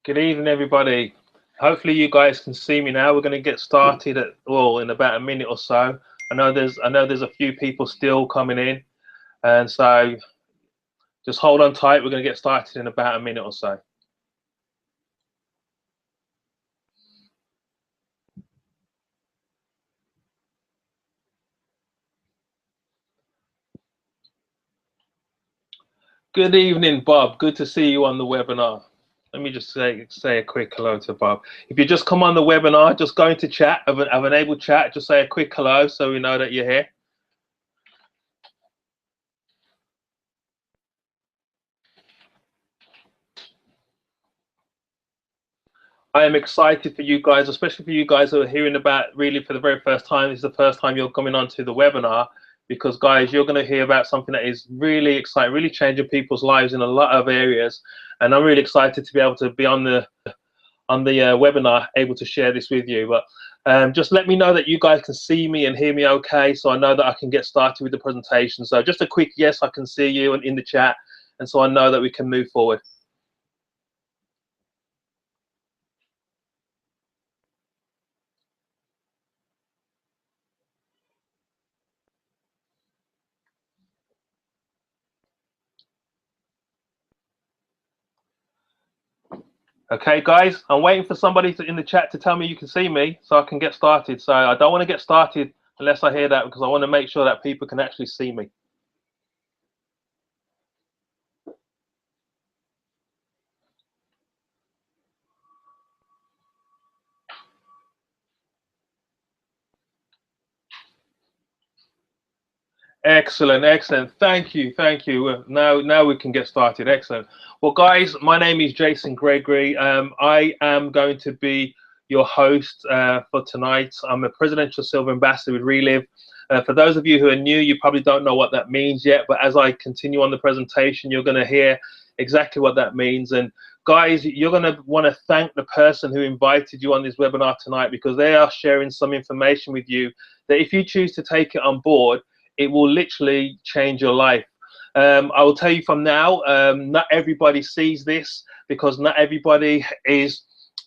Good evening, everybody. Hopefully, you guys can see me now. We're going to get started in about a minute or so. I know there's a few people still coming in, and so just hold on tight. We're going to get started in about a minute or so. Good evening, Bob. Good to see you on the webinar. Let me just say a quick hello to Bob. If you just come on the webinar, just go into chat. I've enabled chat. Just say a quick hello so we know that you're here. I am excited for you guys, especially for you guys who are hearing about Reliv for the very first time. This is the first time you're coming onto the webinar because, guys, you're going to hear about something that is really exciting, really changing people's lives in a lot of areas. And I'm really excited to be able to be on the webinar, able to share this with you. But just let me know that you guys can see me and hear me okay, so I know that I can get started with the presentation. So just a quick yes, I can see you in the chat, and so I know that we can move forward. Okay, guys, I'm waiting for somebody in the chat to tell me you can see me so I can get started. So I don't want to get started unless I hear that, because I want to make sure that people can actually see me. Excellent, excellent. Thank you, thank you. Now we can get started. Excellent. Well, guys, my name is Jason Gregory. I am going to be your host for tonight. I'm a Presidential Silver Ambassador with Reliv. For those of you who are new, you probably don't know what that means yet, but as I continue on the presentation, you're going to hear exactly what that means. And guys, you're going to want to thank the person who invited you on this webinar tonight, because they are sharing some information with you that if you choose to take it on board, it will literally change your life. I will tell you from now, not everybody sees this, because not everybody is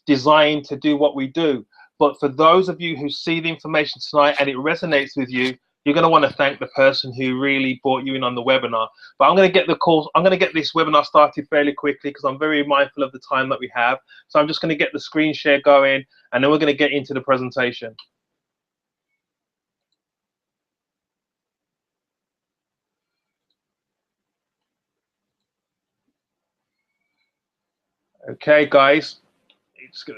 designed to do what we do. But for those of you who see the information tonight and it resonates with you, you're going to want to thank the person who really brought you in on the webinar. But I'm going to get this webinar started fairly quickly, because I'm very mindful of the time that we have. So I'm just going to get the screen share going, and then we're going to get into the presentation. Okay, guys, it's good.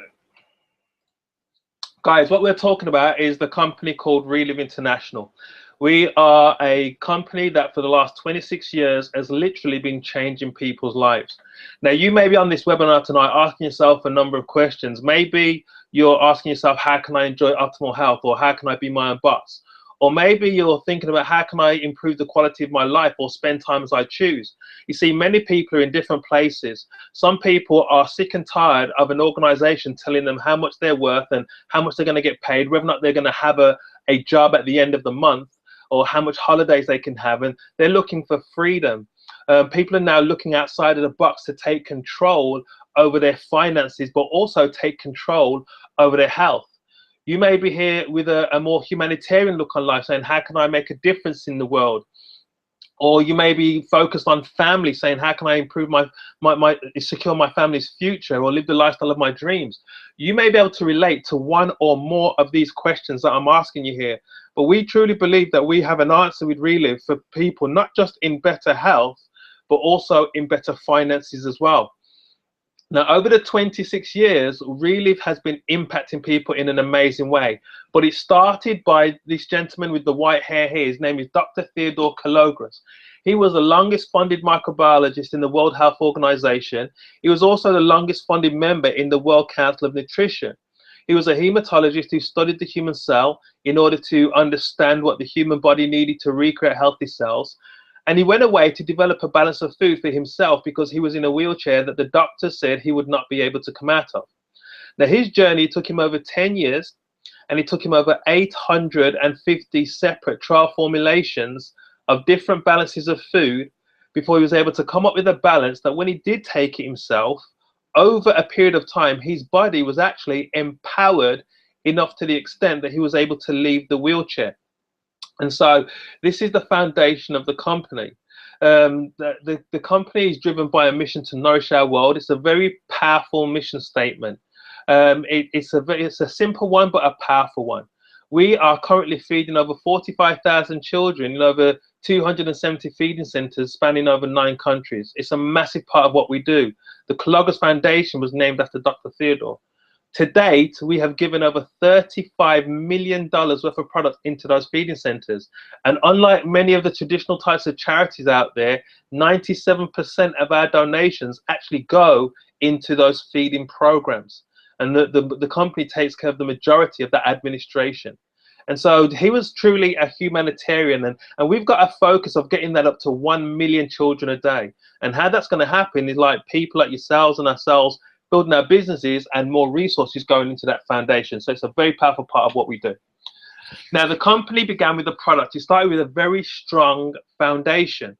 Guys, what we're talking about is the company called Reliv International. We are a company that for the last 26 years has literally been changing people's lives. Now, you may be on this webinar tonight asking yourself a number of questions. Maybe you're asking yourself, how can I enjoy optimal health, or how can I be my own boss? Or maybe you're thinking about, how can I improve the quality of my life or spend time as I choose? You see, many people are in different places. Some people are sick and tired of an organization telling them how much they're worth and how much they're going to get paid, whether or not they're going to have a job at the end of the month, or how much holidays they can have, and they're looking for freedom. People are now looking outside of the box to take control over their finances, but also take control over their health. You may be here with a more humanitarian look on life, saying, how can I make a difference in the world? Or you may be focused on family, saying, how can I improve secure my family's future, or live the lifestyle of my dreams? You may be able to relate to one or more of these questions that I'm asking you here. But we truly believe that we have an answer with Reliv for people, not just in better health, but also in better finances as well. Now, over the 26 years, Reliv has been impacting people in an amazing way. But it started by this gentleman with the white hair here. His name is Dr. Theodore Kalogris. He was the longest funded microbiologist in the World Health Organization. He was also the longest funded member in the World Council of Nutrition. He was a hematologist who studied the human cell in order to understand what the human body needed to recreate healthy cells. And he went away to develop a balance of food for himself, because he was in a wheelchair that the doctor said he would not be able to come out of. Now, his journey took him over 10 years, and it took him over 850 separate trial formulations of different balances of food before he was able to come up with a balance that when he did take it himself, over a period of time, his body was actually empowered enough to the extent that he was able to leave the wheelchair. And so this is the foundation of the company. The company is driven by a mission to nourish our world. It's a very powerful mission statement. It's a simple one, but a powerful one. We are currently feeding over 45,000 children in over 270 feeding centers spanning over 9 countries. It's a massive part of what we do. The Cologos Foundation was named after Dr. Theodore. To date, we have given over $35 million worth of product into those feeding centers. And unlike many of the traditional types of charities out there, 97% of our donations actually go into those feeding programs. And the company takes care of the majority of that administration. And so he was truly a humanitarian. And we've got a focus of getting that up to 1 million children a day. And how that's going to happen is like people like yourselves and ourselves building our businesses and more resources going into that foundation. So it's a very powerful part of what we do. Now, the company began with a product. It started with a very strong foundation.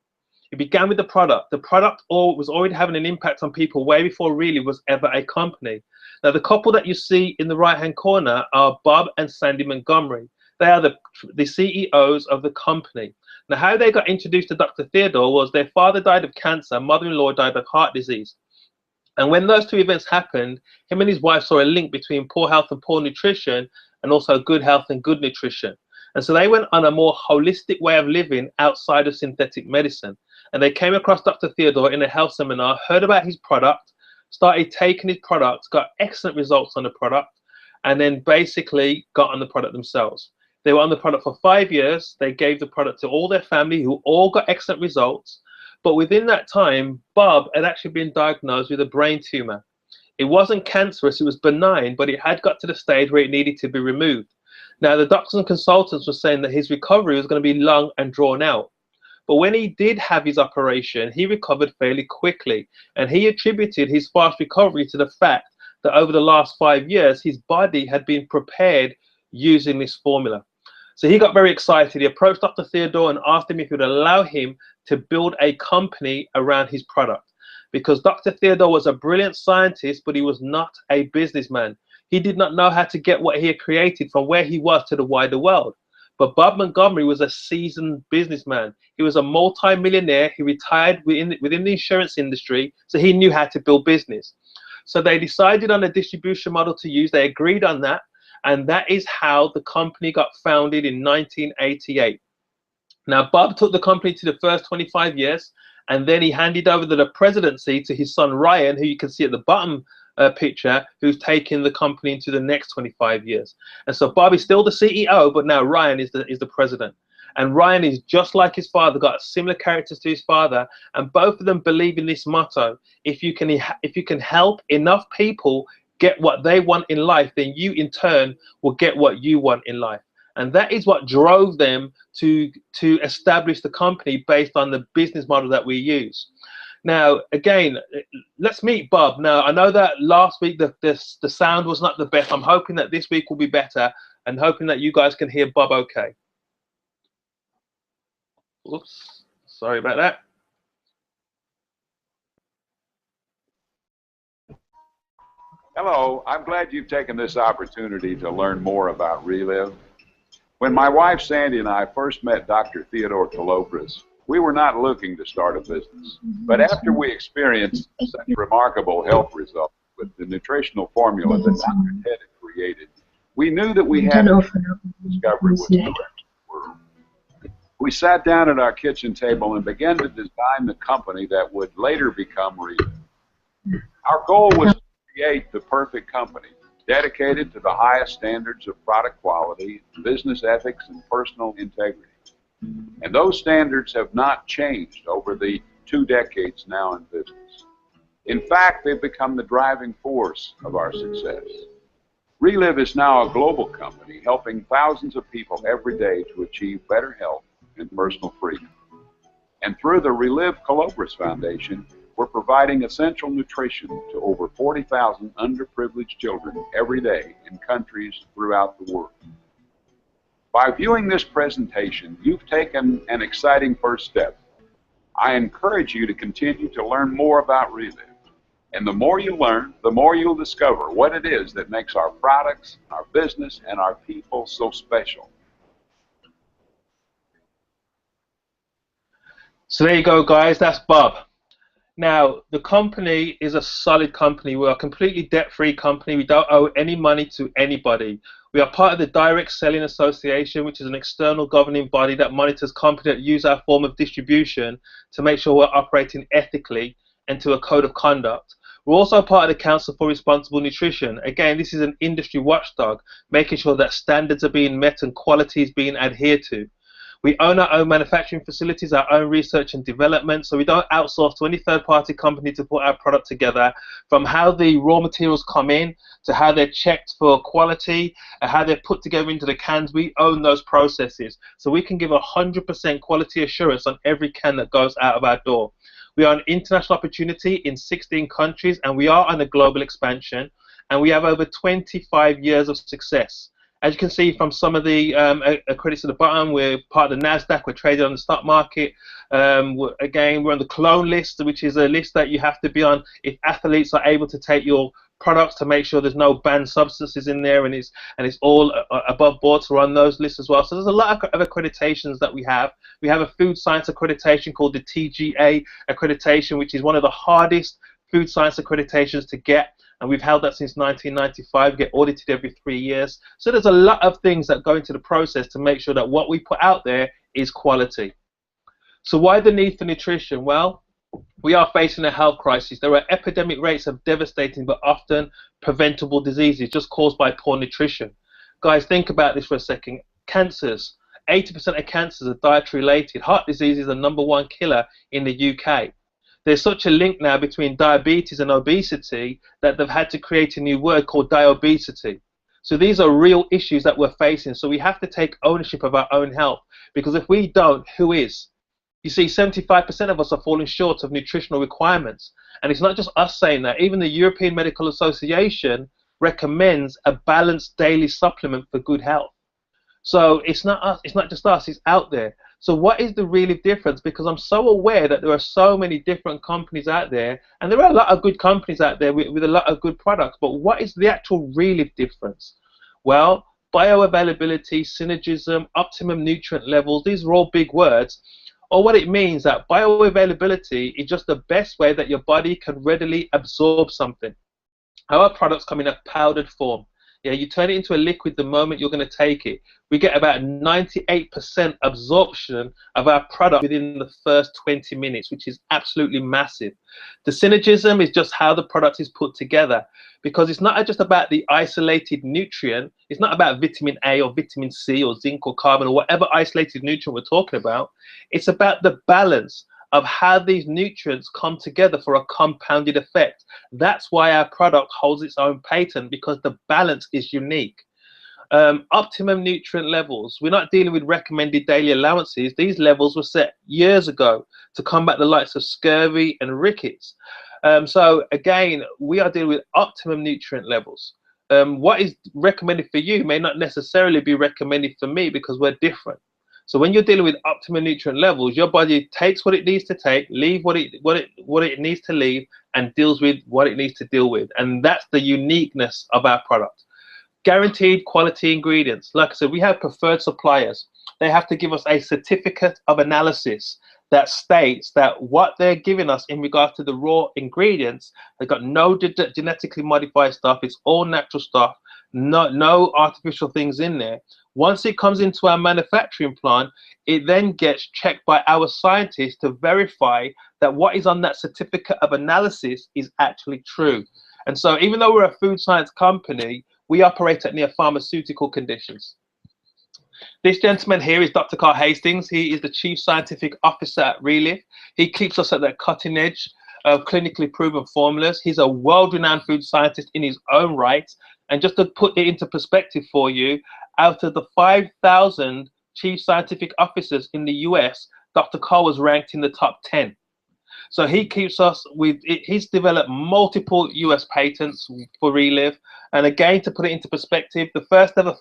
It began with the product. The product was already having an impact on people way before Reliv was ever a company. Now, the couple that you see in the right-hand corner are Bob and Sandy Montgomery. They are the CEOs of the company. Now, how they got introduced to Dr. Theodore was their father died of cancer, mother-in-law died of heart disease. And when those two events happened, him and his wife saw a link between poor health and poor nutrition, and also good health and good nutrition. And so they went on a more holistic way of living outside of synthetic medicine. And they came across Dr. Theodore in a health seminar, heard about his product, started taking his products, got excellent results on the product, and then basically got on the product themselves. They were on the product for 5 years. They gave the product to all their family, who all got excellent results. But within that time, Bob had actually been diagnosed with a brain tumor. It wasn't cancerous, it was benign, but it had got to the stage where it needed to be removed. Now, the doctors and consultants were saying that his recovery was going to be long and drawn out. But when he did have his operation, he recovered fairly quickly. And he attributed his fast recovery to the fact that over the last 5 years, his body had been prepared using this formula. So he got very excited. He approached Dr. Theodore and asked him if he would allow him to build a company around his product. Because Dr. Theodore was a brilliant scientist, but he was not a businessman. He did not know how to get what he had created from where he was to the wider world. But Bob Montgomery was a seasoned businessman. He was a multi-millionaire. He retired within the insurance industry, so he knew how to build business. So they decided on a distribution model to use. They agreed on that. And that is how the company got founded in 1988. Now, Bob took the company to the first 25 years, and then he handed over the presidency to his son, Ryan, who you can see at the bottom picture, who's taking the company into the next 25 years. And so Bob is still the CEO, but now Ryan is the president. And Ryan is just like his father, got similar characters to his father, and both of them believe in this motto: if you can help enough people get what they want in life, then you in turn will get what you want in life. And that is what drove them to establish the company based on the business model that we use. Now, again, let's meet Bob. Now, I know that last week the sound was not the best. I'm hoping that this week will be better, and hoping that you guys can hear Bob okay. Oops, sorry about that. Hello, I'm glad you've taken this opportunity to learn more about Reliv. When my wife Sandy and I first met Dr. Theodore Colobras, we were not looking to start a business. But after we experienced such remarkable health results with the nutritional formula that Dr. Ted had created, we knew that we had a discovery was correct. We sat down at our kitchen table and began to design the company that would later become Reliv. Our goal was to create the perfect company, dedicated to the highest standards of product quality, business ethics, and personal integrity. And those standards have not changed over the 2 decades now in business. In fact, they've become the driving force of our success. Reliv is now a global company helping thousands of people every day to achieve better health and personal freedom. And through the Reliv Colobras Foundation, we're providing essential nutrition to over 40,000 underprivileged children every day in countries throughout the world. By viewing this presentation, you've taken an exciting first step. I encourage you to continue to learn more about Reliv. And the more you learn, the more you'll discover what it is that makes our products, our business, and our people so special. So there you go, guys. That's Bob. Now, the company is a solid company. We're a completely debt-free company. We don't owe any money to anybody. We are part of the Direct Selling Association, which is an external governing body that monitors companies that use our form of distribution to make sure we're operating ethically and to a code of conduct. We're also part of the Council for Responsible Nutrition. Again, this is an industry watchdog, making sure that standards are being met and quality is being adhered to. We own our own manufacturing facilities, our own research and development, so we don't outsource to any third-party company to put our product together. From how the raw materials come in, to how they're checked for quality, and how they're put together into the cans, we own those processes. So we can give 100% quality assurance on every can that goes out of our door. We are an international opportunity in 16 countries, and we are on a global expansion, and we have over 25 years of success. As you can see from some of the credits at the bottom, we're part of the NASDAQ, we're traded on the stock market. Again, we're on the clone list, which is a list that you have to be on if athletes are able to take your products to make sure there's no banned substances in there, and it's all above board to run those lists as well. So there's a lot of accreditations that we have. We have a food science accreditation called the TGA accreditation, which is one of the hardest food science accreditations to get. And we've held that since 1995, get audited every 3 years. So there's a lot of things that go into the process to make sure that what we put out there is quality. So why the need for nutrition? Well, we are facing a health crisis. There are epidemic rates of devastating but often preventable diseases just caused by poor nutrition. Guys, think about this for a second. Cancers, 80% of cancers are dietary related. Heart disease is the #1 killer in the UK. There's such a link now between diabetes and obesity that they've had to create a new word called diobesity. So these are real issues that we're facing. So we have to take ownership of our own health, because if we don't, who is? You see, 75% of us are falling short of nutritional requirements. And it's not just us saying that. Even the European Medical Association recommends a balanced daily supplement for good health. So it's not us, it's not just us, it's out there. So what is the real difference? Because I'm so aware that there are so many different companies out there, and there are a lot of good companies out there with a lot of good products, but what is the actual real difference? Well, bioavailability, synergism, optimum nutrient levels, these are all big words. Or what it means that bioavailability is just the best way that your body can readily absorb something. Our products come in a powdered form. Yeah, you turn it into a liquid the moment you're going to take it. We get about 98% absorption of our product within the first 20 minutes, which is absolutely massive. The synergism is just how the product is put together, because it's not just about the isolated nutrient. It's not about vitamin A or vitamin C or zinc or carbon or whatever isolated nutrient we're talking about. It's about the balance of how these nutrients come together for a compounded effect. That's why our product holds its own patent, because the balance is unique. Optimum nutrient levels. We're not dealing with recommended daily allowances. These levels were set years ago to combat the likes of scurvy and rickets. So again, we are dealing with optimum nutrient levels. What is recommended for you may not necessarily be recommended for me, because we're different. So when you're dealing with optimum nutrient levels, your body takes what it needs to take, leave what it needs to leave, and deals with what it needs to deal with. And that's the uniqueness of our product. Guaranteed quality ingredients. Like I said, we have preferred suppliers. They have to give us a certificate of analysis that states that what they're giving us in regards to the raw ingredients, they've got no genetically modified stuff. It's all natural stuff. No artificial things in there. Once it comes into our manufacturing plant, it then gets checked by our scientists to verify that what is on that certificate of analysis is actually true. And so even though we're a food science company, we operate at near pharmaceutical conditions. This gentleman here is Dr. Carl Hastings. He is the Chief Scientific Officer at Reliv. He keeps us at the cutting edge of clinically proven formulas. He's a world-renowned food scientist in his own right. And just to put it into perspective for you, out of the 5,000 chief scientific officers in the US, Dr. Carl was ranked in the top 10. So he keeps us with, he's developed multiple US patents for Reliv. And again, to put it into perspective, the first ever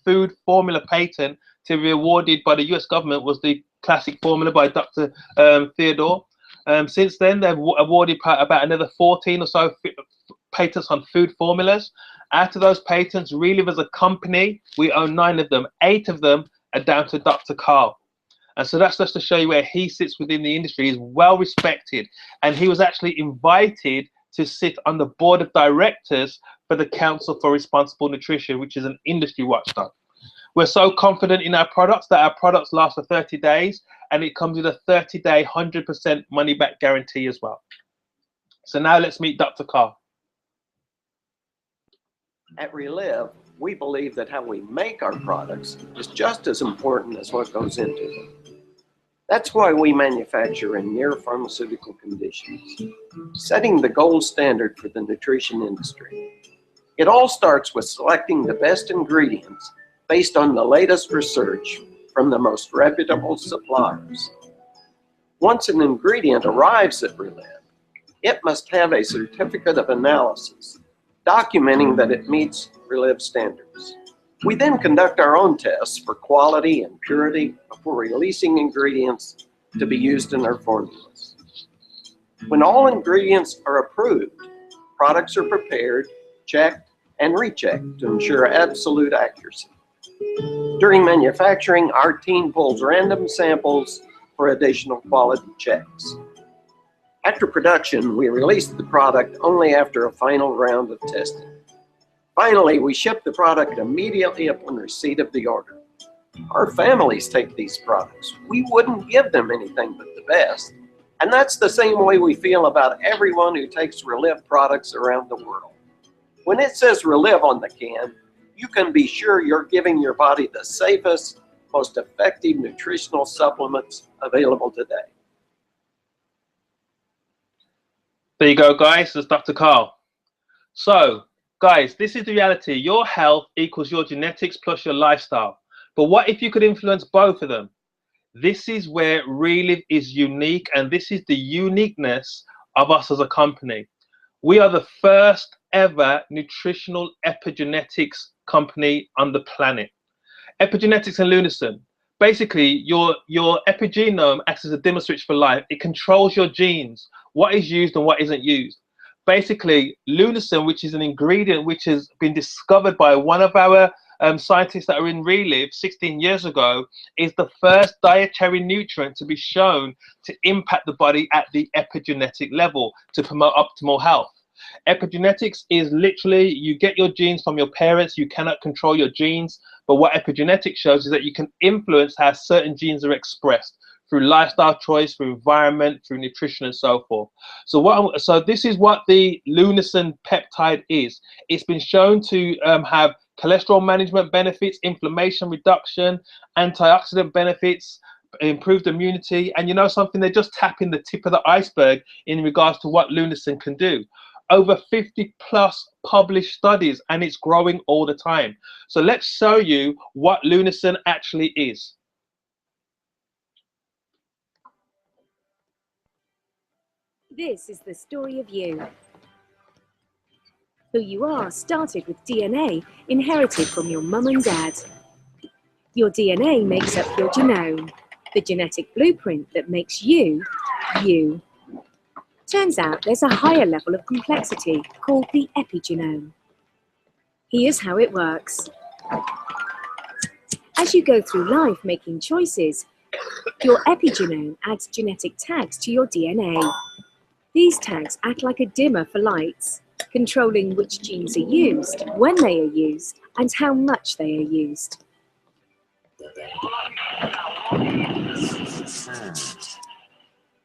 food formula patent to be awarded by the US government was the classic formula by Dr. Theodore. Since then, they've awarded about another 14 or so patents on food formulas. Out of those patents, Reliv as a company, we own 9 of them. 8 of them are down to Dr. Carl. And so that's just to show you where he sits within the industry. He's well respected. And he was actually invited to sit on the board of directors for the Council for Responsible Nutrition, which is an industry watchdog. We're so confident in our products that our products last for 30 days, and it comes with a 30-day, 100% money-back guarantee as well. So now let's meet Dr. Carl. At Reliv, we believe that how we make our products is just as important as what goes into them. That's why we manufacture in near pharmaceutical conditions, setting the gold standard for the nutrition industry. It all starts with selecting the best ingredients based on the latest research from the most reputable suppliers. Once an ingredient arrives at Reliv, it must have a certificate of analysis documenting that it meets Reliv standards. We then conduct our own tests for quality and purity before releasing ingredients to be used in our formulas. When all ingredients are approved, products are prepared, checked, and rechecked to ensure absolute accuracy. During manufacturing, our team pulls random samples for additional quality checks. After production, we release the product only after a final round of testing. Finally, we ship the product immediately upon receipt of the order. Our families take these products. We wouldn't give them anything but the best. And that's the same way we feel about everyone who takes Reliv products around the world. When it says Reliv on the can, you can be sure you're giving your body the safest, most effective nutritional supplements available today. There you go, guys. That's Dr. Carl. So, guys, this is the reality. Your health equals your genetics plus your lifestyle. But what if you could influence both of them? This is where Reliv is unique, and this is the uniqueness of us as a company. We are the first ever nutritional epigenetics company on the planet. Epigenetics and Lunison. Basically, your epigenome acts as a dimmer switch for life. It controls your genes, what is used and what isn't used. Basically, Lunison, which is an ingredient which has been discovered by one of our scientists that are in Reliv 16 years ago, is the first dietary nutrient to be shown to impact the body at the epigenetic level to promote optimal health. Epigenetics is literally, you get your genes from your parents, you cannot control your genes, but what epigenetics shows is that you can influence how certain genes are expressed through lifestyle choice, through environment, through nutrition, and so forth. So this is what the Lunison peptide is. It's been shown to have cholesterol management benefits, inflammation reduction, antioxidant benefits, improved immunity, and you know something, they're just tapping the tip of the iceberg in regards to what Lunison can do. Over 50 plus published studies, and it's growing all the time. So let's show you what Lunison actually is. This is the story of you. Who you are started with DNA inherited from your mum and dad. Your DNA makes up your genome, the genetic blueprint that makes you, you. Turns out there's a higher level of complexity called the epigenome. Here's how it works. As you go through life making choices, your epigenome adds genetic tags to your DNA. These tags act like a dimmer for lights, controlling which genes are used, when they are used, and how much they are used.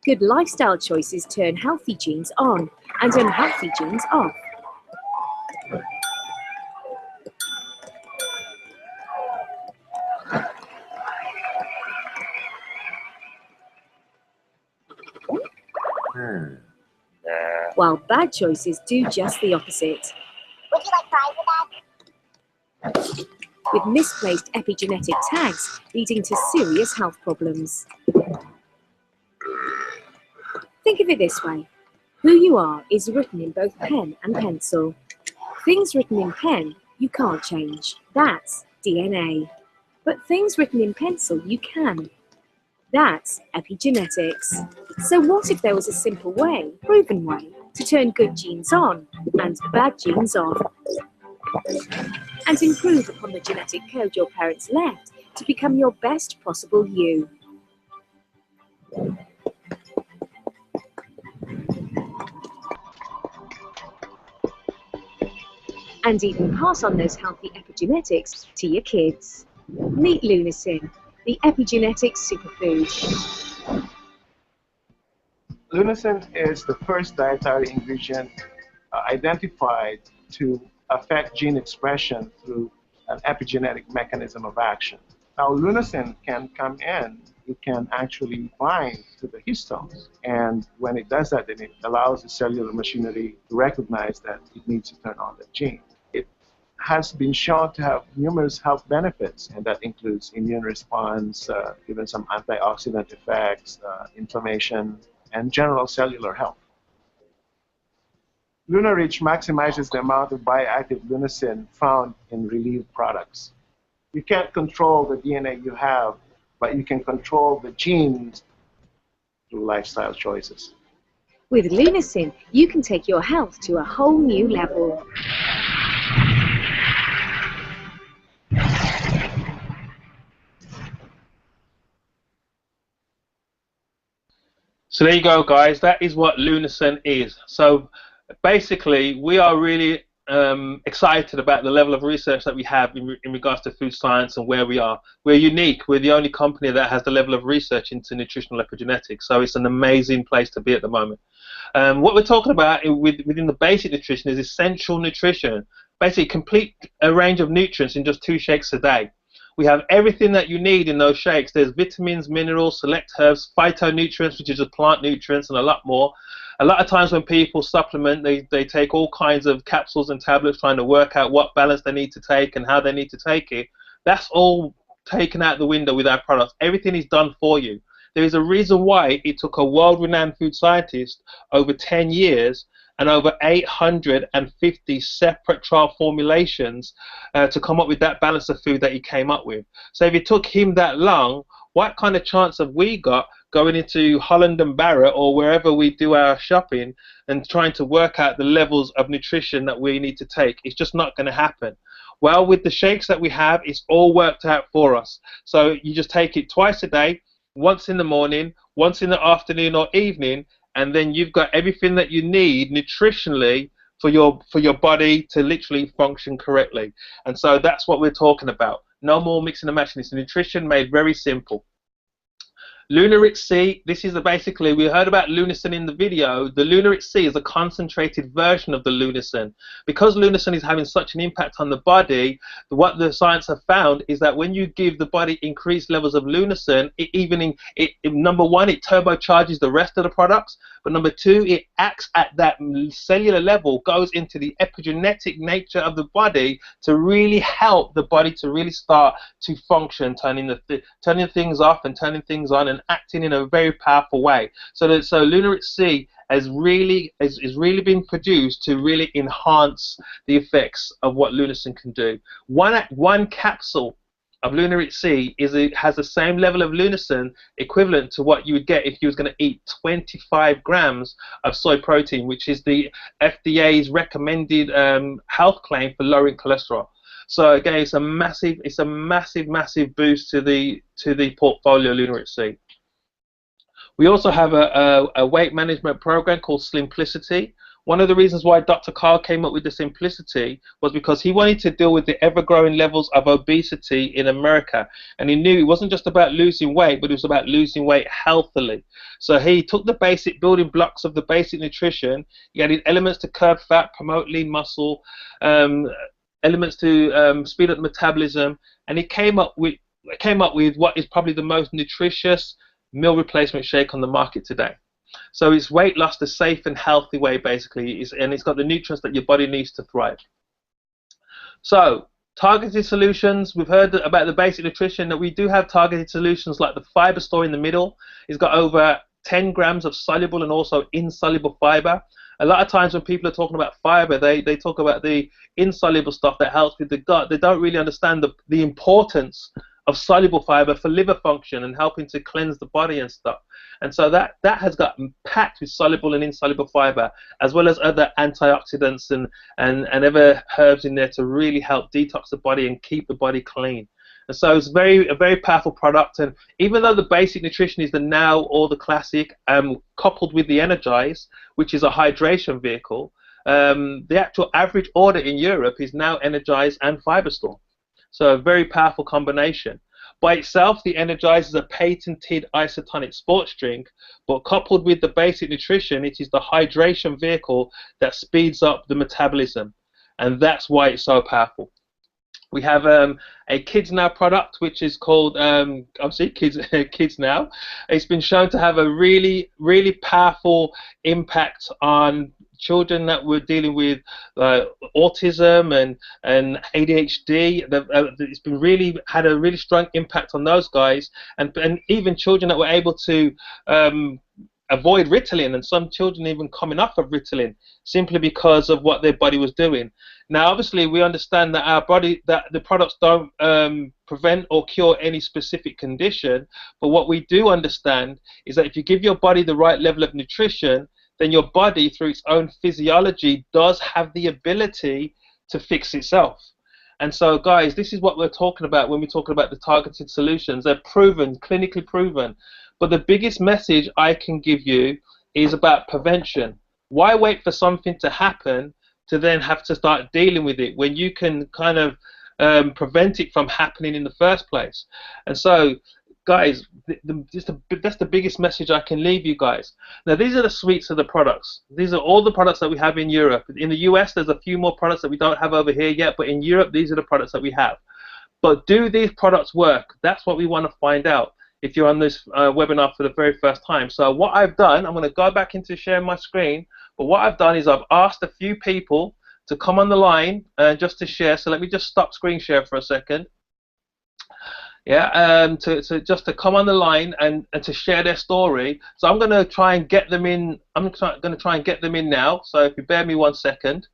Good lifestyle choices turn healthy genes on and unhealthy genes off. While bad choices do just the opposite. Would you like fries with that? With misplaced epigenetic tags leading to serious health problems. Think of it this way. Who you are is written in both pen and pencil. Things written in pen you can't change. That's DNA. But things written in pencil you can. That's epigenetics. So what if there was a simple way, proven way, to turn good genes on and bad genes off? And improve upon the genetic code your parents left to become your best possible you. And even pass on those healthy epigenetics to your kids. Meet Lunacin, the epigenetic superfood. Lunacin is the first dietary ingredient identified to affect gene expression through an epigenetic mechanism of action. Now, Lunacin can come in, it can actually bind to the histones, and when it does that, then it allows the cellular machinery to recognize that it needs to turn on the gene. It has been shown to have numerous health benefits, and that includes immune response, even some antioxidant effects, inflammation, and general cellular health. LunaRich maximizes the amount of bioactive lunacin found in Reliv products. You can't control the DNA you have, but you can control the genes through lifestyle choices. With Lunacin, you can take your health to a whole new level. So there you go, guys. That is what Lunacin is. So basically, we are really excited about the level of research that we have in regards to food science and where we are. We're unique. We're the only company that has the level of research into nutritional epigenetics. So it's an amazing place to be at the moment. What we're talking about within the basic nutrition is essential nutrition. Basically, complete a range of nutrients in just 2 shakes a day. We have everything that you need in those shakes. There's vitamins, minerals, select herbs, phytonutrients, which is just plant nutrients, and a lot more. A lot of times when people supplement, they take all kinds of capsules and tablets trying to work out what balance they need to take and how they need to take it. That's all taken out the window with our products. Everything is done for you. There is a reason why it took a world-renowned food scientist over 10 years and over 850 separate trial formulations to come up with that balance of food that he came up with. So if it took him that long, what kind of chance have we got going into Holland and Barrett or wherever we do our shopping and trying to work out the levels of nutrition that we need to take? It's just not going to happen. Well, with the shakes that we have, it's all worked out for us. So you just take it twice a day, once in the morning, once in the afternoon or evening, and then you've got everything that you need nutritionally for your body to literally function correctly. And so that's what we're talking about. No more mixing and matching. It's nutrition made very simple. LunaRich C, this is basically, we heard about Lunacin in the video. The LunaRich C is a concentrated version of the Lunacin. Because Lunacin is having such an impact on the body, what the science have found is that when you give the body increased levels of Lunacin, number one, it turbocharges the rest of the products, but number two, it acts at that cellular level, goes into the epigenetic nature of the body to really help the body to really start to function, turning things off and turning things on, and acting in a very powerful way. So LunaRich C has really been produced to really enhance the effects of what Lunacin can do. One capsule of LunaRich C has the same level of Lunacin equivalent to what you would get if you was going to eat 25 grams of soy protein, which is the FDA's recommended health claim for lowering cholesterol. So again, it's a massive boost to the portfolio LunaRich C. We also have a weight management program called Simplicity. One of the reasons why Dr. Carl came up with the Simplicity was because he wanted to deal with the ever-growing levels of obesity in America. And he knew it wasn't just about losing weight, but it was about losing weight healthily. So he took the basic building blocks of the basic nutrition. He added elements to curb fat, promote lean muscle, elements to speed up metabolism, and he came up with what is probably the most nutritious meal replacement shake on the market today. So it's weight loss the safe and healthy way, basically, and it's got the nutrients that your body needs to thrive. So targeted solutions, we've heard about the basic nutrition, that we do have targeted solutions like the fiber store in the middle. It's got over 10 grams of soluble and also insoluble fiber. A lot of times when people are talking about fiber, they talk about the insoluble stuff that helps with the gut. They don't really understand the importance of soluble fiber for liver function and helping to cleanse the body and stuff. And so that has got packed with soluble and insoluble fiber, as well as other antioxidants and other herbs in there to really help detox the body and keep the body clean. And so it's a very powerful product. And even though the basic nutrition is the now or the classic, coupled with the Energize, which is a hydration vehicle, the actual average order in Europe is now Energize and Fiberstorm. So a very powerful combination. By itself, the Energize is a patented isotonic sports drink, but coupled with the basic nutrition, it is the hydration vehicle that speeds up the metabolism, and that's why it's so powerful. We have a Kids Now product, which is called, obviously, Kids Now. It's been shown to have a really powerful impact on children that were dealing with autism and ADHD. It's been had a really strong impact on those guys, and even children that were able to avoid Ritalin, and some children even coming off of Ritalin simply because of what their body was doing. Now, obviously, we understand that that the products don't prevent or cure any specific condition, but what we do understand is that if you give your body the right level of nutrition, then your body, through its own physiology, does have the ability to fix itself. And so, guys, this is what we're talking about when we're talking about the targeted solutions. They're proven, clinically proven. But the biggest message I can give you is about prevention. Why wait for something to happen to then have to start dealing with it when you can kind of prevent it from happening in the first place? And so, guys, that's the biggest message I can leave you guys. Now, these are the suites of the products. These are all the products that we have in Europe. In the US, there's a few more products that we don't have over here yet, but in Europe, these are the products that we have. But do these products work? That's what we want to find out if you're on this webinar for the very first time. So what I've done, I'm going to go back into sharing my screen, but what I've done is I've asked a few people to come on the line just to share. So let me just stop screen share for a second. Yeah, just to come on the line and to share their story. So I'm going to try and get them in. I'm going to try and get them in now. So if you bear me 1 second.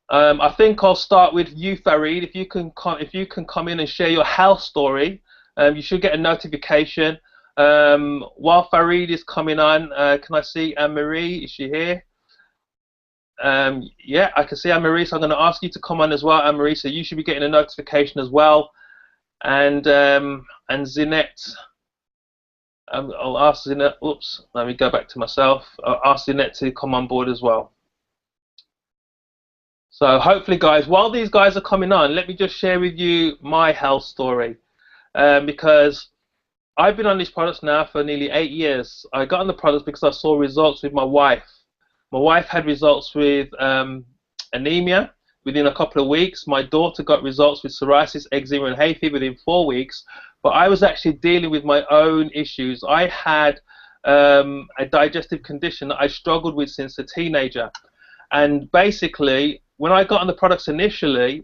I think I'll start with you, Farid. If you can come in and share your health story, you should get a notification. While Farid is coming on, can I see Anne-Marie? Is she here? Yeah, I can see Anne-Marie, so I'm going to ask you to come on as well, Anne-Marie, so you should be getting a notification as well. And Zinette, I'll ask Zinette, oops, let me go back to myself. I'll ask Zinette to come on board as well. So hopefully, guys, while these guys are coming on, let me just share with you my health story. Because I've been on these products now for nearly 8 years. I got on the products because I saw results with my wife. My wife had results with anemia within a couple of weeks. My daughter got results with psoriasis, eczema, and hay fever within 4 weeks. But I was actually dealing with my own issues. I had a digestive condition that I struggled with since a teenager. And basically, when I got on the products initially,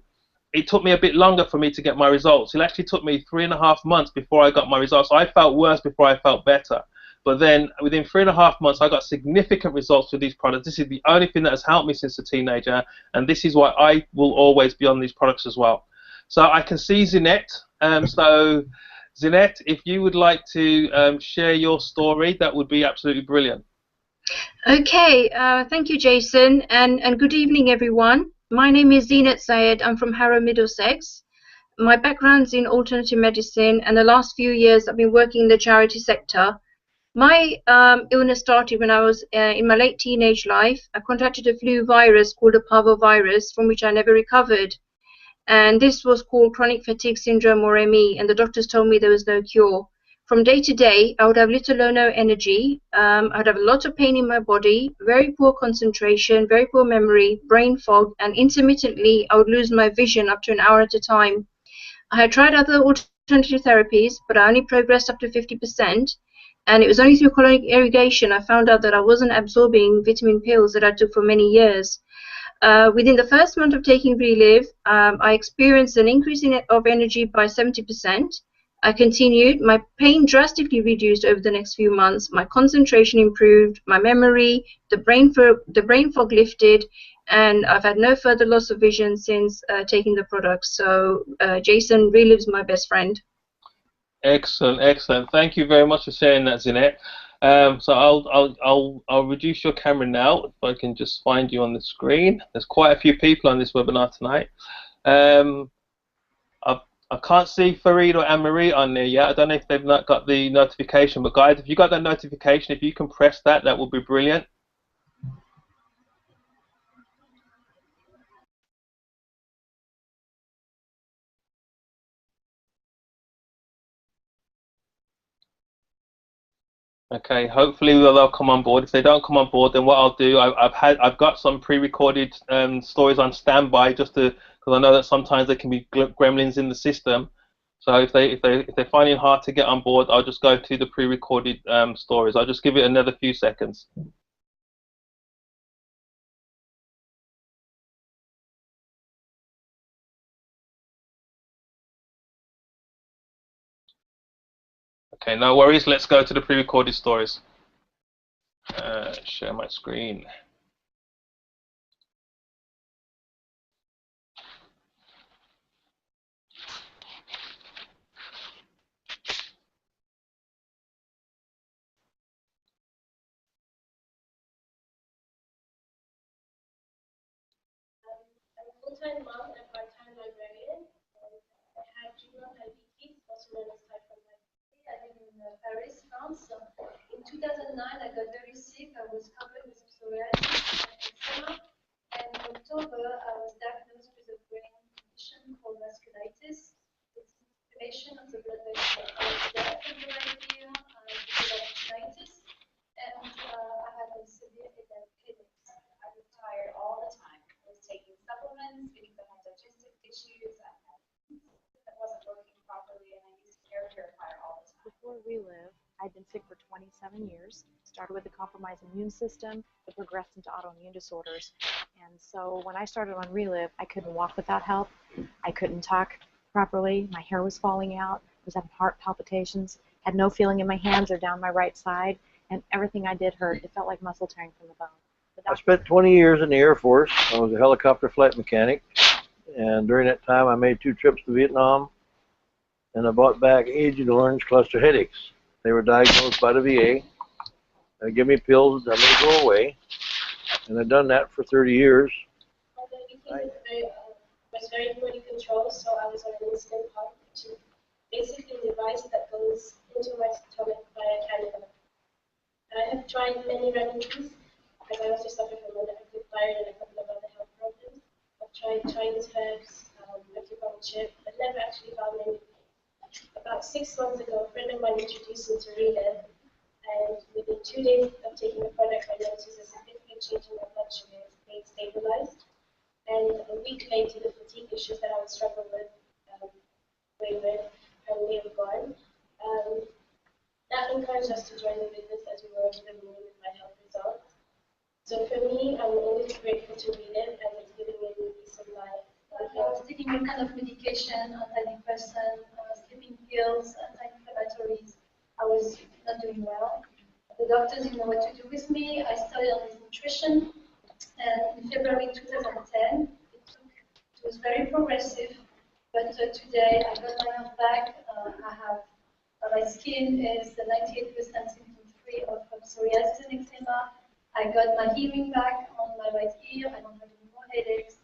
it took me a bit longer for me to get my results. It actually took me 3.5 months before I got my results. I felt worse before I felt better. But then within 3.5 months, I got significant results with these products. This is the only thing that has helped me since a teenager, and this is why I will always be on these products as well. So I can see Zinette. So Zinette, if you would like to share your story, that would be absolutely brilliant. Okay, thank you, Jason, and good evening, everyone. My name is Zinette Sayed. I'm from Harrow, Middlesex. My background's in alternative medicine, and the last few years I've been working in the charity sector. My illness started when I was in my late teenage life. I contracted a flu virus called a parvovirus, from which I never recovered. And this was called chronic fatigue syndrome, or ME, and the doctors told me there was no cure. From day to day, I would have little or no energy. I would have a lot of pain in my body, very poor concentration, very poor memory, brain fog, and intermittently I would lose my vision up to an hour at a time. I had tried other alternative therapies, but I only progressed up to 50%. And it was only through colonic irrigation I found out that I wasn't absorbing vitamin pills that I took for many years. Within the first month of taking Reliv, I experienced an increase of energy by 70%. I continued. My pain drastically reduced over the next few months. My concentration improved, my memory, the brain fog lifted, and I've had no further loss of vision since taking the product. So Jason Reliv's my best friend. Excellent, excellent. Thank you very much for sharing that, Zinette. So I'll reduce your camera now if I can just find you on the screen. There's quite a few people on this webinar tonight. I can't see Farid or Anne-Marie on there yet. I don't know if they've not got the notification, but guys, if you got that notification, if you can press that, that would be brilliant. Okay, hopefully they'll come on board. If they don't come on board, then what I'll do, I've got some pre-recorded stories on standby, just to, because I know that sometimes there can be gremlins in the system. So if they're finding it hard to get on board, I'll just go to the pre-recorded stories. I'll just give it another few seconds. Okay, no worries. Let's go to the pre-recorded stories. Share my screen. Full-time mom and part-time librarian. I have juvenile diabetes, also known as type 1 diabetes. I live in Paris, France. So in 2009, I got very sick. I was covered with psoriasis and eczema. And in October, I was diagnosed with a brain condition called vasculitis. It's inflammation of the blood vessels. I was deaf in the right ear because of tinnitus. And I had a severe headaches. I was tired all the time. I was taking supplements because I had digestive issues. That wasn't working properly, and I used air purifier all the time. Before Reliv, I'd been sick for 27 years. Started with a compromised immune system that progressed into autoimmune disorders. And so when I started on Reliv, I couldn't walk without help. I couldn't talk properly. My hair was falling out. I was having heart palpitations. Had no feeling in my hands or down my right side. And everything I did hurt. It felt like muscle tearing from the bone. I spent 20 years in the Air Force. I was a helicopter flight mechanic. And during that time, I made 2 trips to Vietnam. And I brought back Agent Orange cluster headaches. They were diagnosed by the VA. They give me pills that made go away. And I've done that for 30 years. My was very poorly controlled, so I was on an insulin pump, which is basically a device that goes into my stomach via cannula. I have tried many remedies, because I also suffer from a negative thyroid and a couple of other health problems. I've tried Chinese herbs, acupuncture, but never actually found any. About 6 months ago, a friend of mine introduced me to Reliv, and within 2 days of taking the product, I noticed a significant change in my blood sugar. It stabilized, and a week later, the fatigue issues that I was struggling with, apparently have gone. That encouraged us to join the business as we were familiar with my health results. So for me, I'm always grateful to Reliv, as it's giving me peace of mind. I was taking all kind of medication, antidepressant, sleeping pills, anti-inflammatories. I was not doing well. The doctors didn't know what to do with me. I started on this nutrition, and in February 2010, it was very progressive. But today, I got my health back. I have my skin is 98% symptom-free of psoriasis and eczema. I got my hearing back on my right ear. I don't have any more headaches.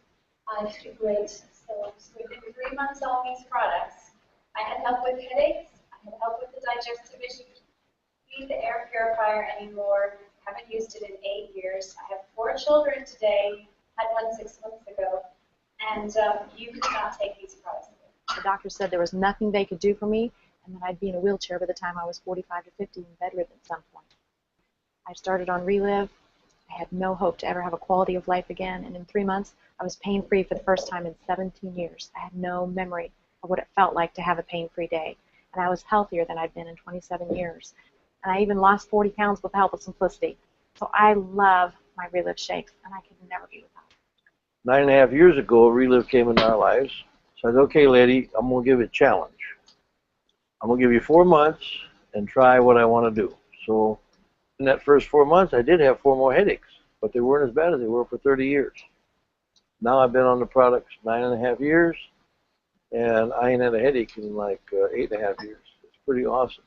I feel great. So within 3 months on these products, I had help with headaches. I had help with the digestive issues. Need the air purifier anymore. Haven't used it in 8 years. I have 4 children today. Had one 6 months ago. And you could not take these products. The doctor said there was nothing they could do for me, and that I'd be in a wheelchair by the time I was 45 to 50 and bedridden at some point. I started on Reliv. I had no hope to ever have a quality of life again, and in 3 months, I was pain-free for the first time in 17 years. I had no memory of what it felt like to have a pain-free day, and I was healthier than I'd been in 27 years. And I even lost 40 pounds with the help of Simplicity. So I love my Reliv shakes, and I could never be without them. 9.5 years ago, Reliv came into our lives. So I said, okay, lady, I'm going to give you a challenge. I'm going to give you 4 months and try what I want to do. So in that first 4 months, I did have 4 more headaches, but they weren't as bad as they were for 30 years. Now I've been on the products 9.5 years, and I ain't had a headache in like 8.5 years. It's pretty awesome.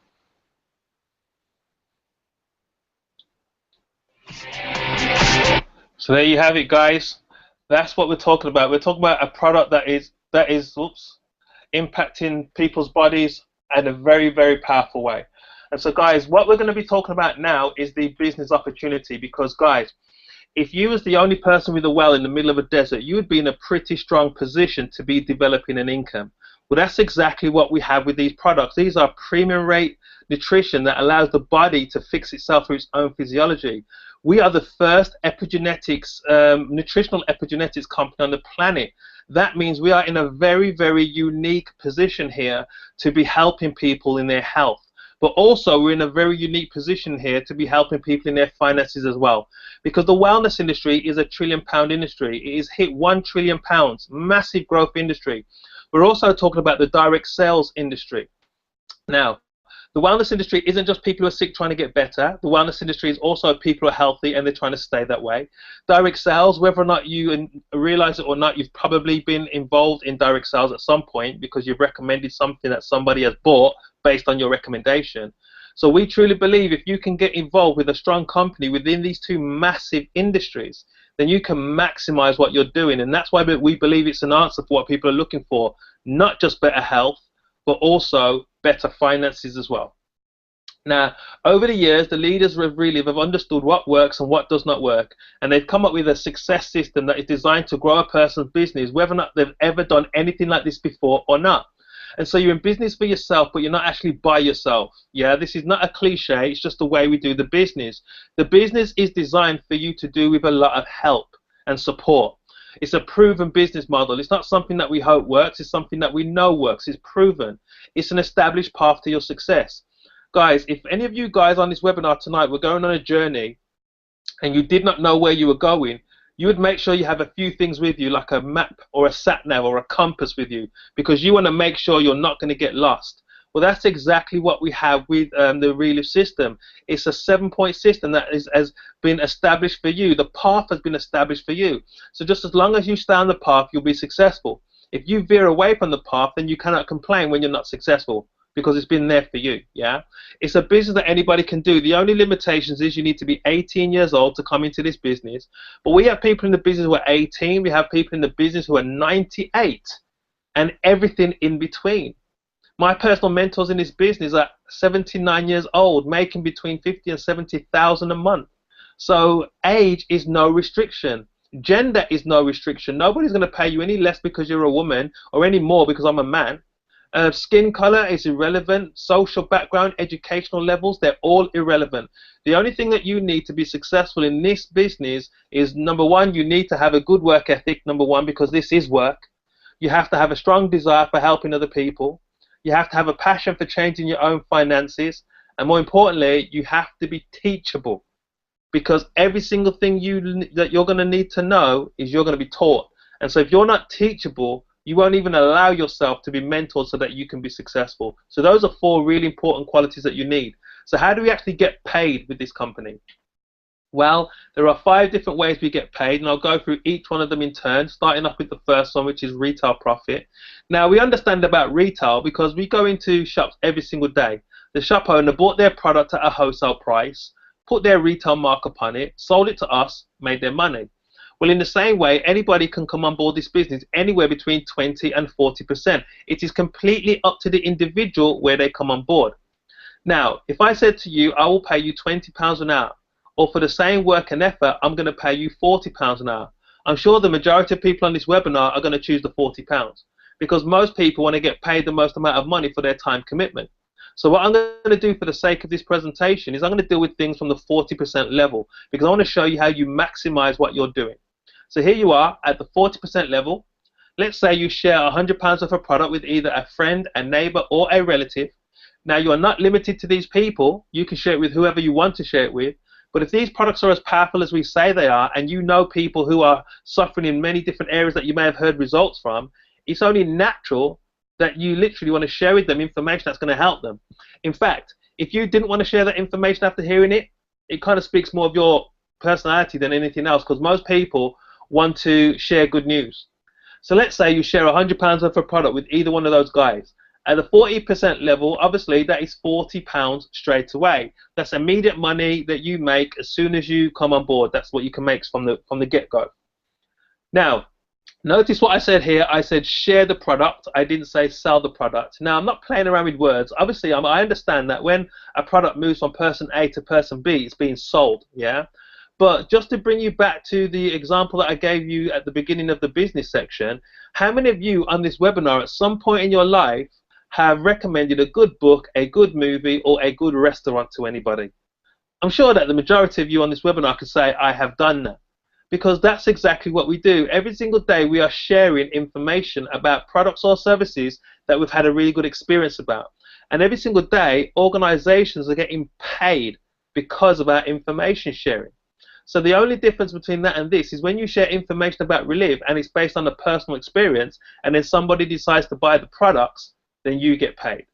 So there you have it, guys. That's what we're talking about. We're talking about a product that is impacting people's bodies in a very, very powerful way. And so, guys, what we're going to be talking about now is the business opportunity. Because, guys, if you was the only person with a well in the middle of a desert, you would be in a pretty strong position to be developing an income. Well, that's exactly what we have with these products. These are premium rate nutrition that allows the body to fix itself through its own physiology. We are the first epigenetics, nutritional epigenetics company on the planet. That means we are in a very, very unique position here to be helping people in their health. But also we're in a very unique position here to be helping people in their finances as well. Because the wellness industry is a £1 trillion industry. It has hit £1 trillion, massive growth industry. We're also talking about the direct sales industry. Now, the wellness industry isn't just people who are sick trying to get better. The wellness industry is also people who are healthy and they're trying to stay that way. Direct sales, whether or not you realize it or not, you've probably been involved in direct sales at some point because you've recommended something that somebody has bought based on your recommendation. So we truly believe if you can get involved with a strong company within these two massive industries, then you can maximize what you're doing. And that's why we believe it's an answer for what people are looking for, not just better health, but also better finances as well. Now, over the years, the leaders of Reliv have understood what works and what does not work, and they've come up with a success system that is designed to grow a person's business, whether or not they've ever done anything like this before or not. And so you're in business for yourself, but you're not actually by yourself. Yeah, this is not a cliche, it's just the way we do the business. The business is designed for you to do with a lot of help and support. It's a proven business model. It's not something that we hope works. It's something that we know works. It's proven. It's an established path to your success. Guys, if any of you guys on this webinar tonight were going on a journey and you did not know where you were going, you would make sure you have a few things with you, like a map or a sat nav or a compass with you, because you want to make sure you're not going to get lost. Well, that's exactly what we have with the Reliv system. It's a 7-point system that has been established for you. The path has been established for you. So just as long as you stay on the path, you'll be successful. If you veer away from the path, then you cannot complain when you're not successful, because it's been there for you. Yeah, it's a business that anybody can do. The only limitations is you need to be 18 years old to come into this business. But we have people in the business who are 18. We have people in the business who are 98, and everything in between. My personal mentors in this business are 79 years old, making between 50 and 70,000 a month. So age is no restriction. Gender is no restriction. Nobody's going to pay you any less because you're a woman or any more because I'm a man. Skin color is irrelevant. Social background, educational levels, they're all irrelevant. The only thing that you need to be successful in this business is, number one, you need to have a good work ethic, number one, because this is work. You have to have a strong desire for helping other people. You have to have a passion for changing your own finances. And more importantly, you have to be teachable, because every single thing that you're going to need to know is you're going to be taught. And so if you're not teachable, you won't even allow yourself to be mentored so that you can be successful. So those are 4 really important qualities that you need. So how do we actually get paid with this company? Well, there are 5 different ways we get paid, and I'll go through each one of them in turn, starting off with the first one, which is retail profit. Now, we understand about retail because we go into shops every single day. The shop owner bought their product at a wholesale price, put their retail markup on it, sold it to us, made their money. Well, in the same way, anybody can come on board this business anywhere between 20 and 40%. It is completely up to the individual where they come on board. Now, if I said to you, I will pay you £20 an hour, or for the same work and effort, I'm going to pay you £40 an hour, I'm sure the majority of people on this webinar are going to choose the £40, because most people want to get paid the most amount of money for their time commitment. So what I'm going to do for the sake of this presentation is I'm going to deal with things from the 40% level, because I want to show you how you maximize what you're doing. So here you are at the 40% level. Let's say you share £100 of a product with either a friend, a neighbor, or a relative. Now, you are not limited to these people. You can share it with whoever you want to share it with. But if these products are as powerful as we say they are, and you know people who are suffering in many different areas that you may have heard results from, it's only natural that you literally want to share with them information that's going to help them. In fact, if you didn't want to share that information after hearing it, it kind of speaks more of your personality than anything else, because most people want to share good news. So let's say you share £100 worth of product with either one of those guys. At the 40% level, obviously that is £40 straight away. That's immediate money that you make as soon as you come on board. That's what you can make from the get-go. Now, notice what I said here. I said share the product. I didn't say sell the product. Now, I'm not playing around with words. Obviously, I understand that when a product moves from person A to person B, it's being sold, yeah? But just to bring you back to the example that I gave you at the beginning of the business section, how many of you on this webinar at some point in your life have recommended a good book, a good movie, or a good restaurant to anybody? I'm sure that the majority of you on this webinar could say, I have done that. Because that's exactly what we do. Every single day we are sharing information about products or services that we've had a really good experience about. And every single day, organizations are getting paid because of our information sharing. So the only difference between that and this is when you share information about Reliv and it's based on a personal experience, and then somebody decides to buy the products, then you get paid.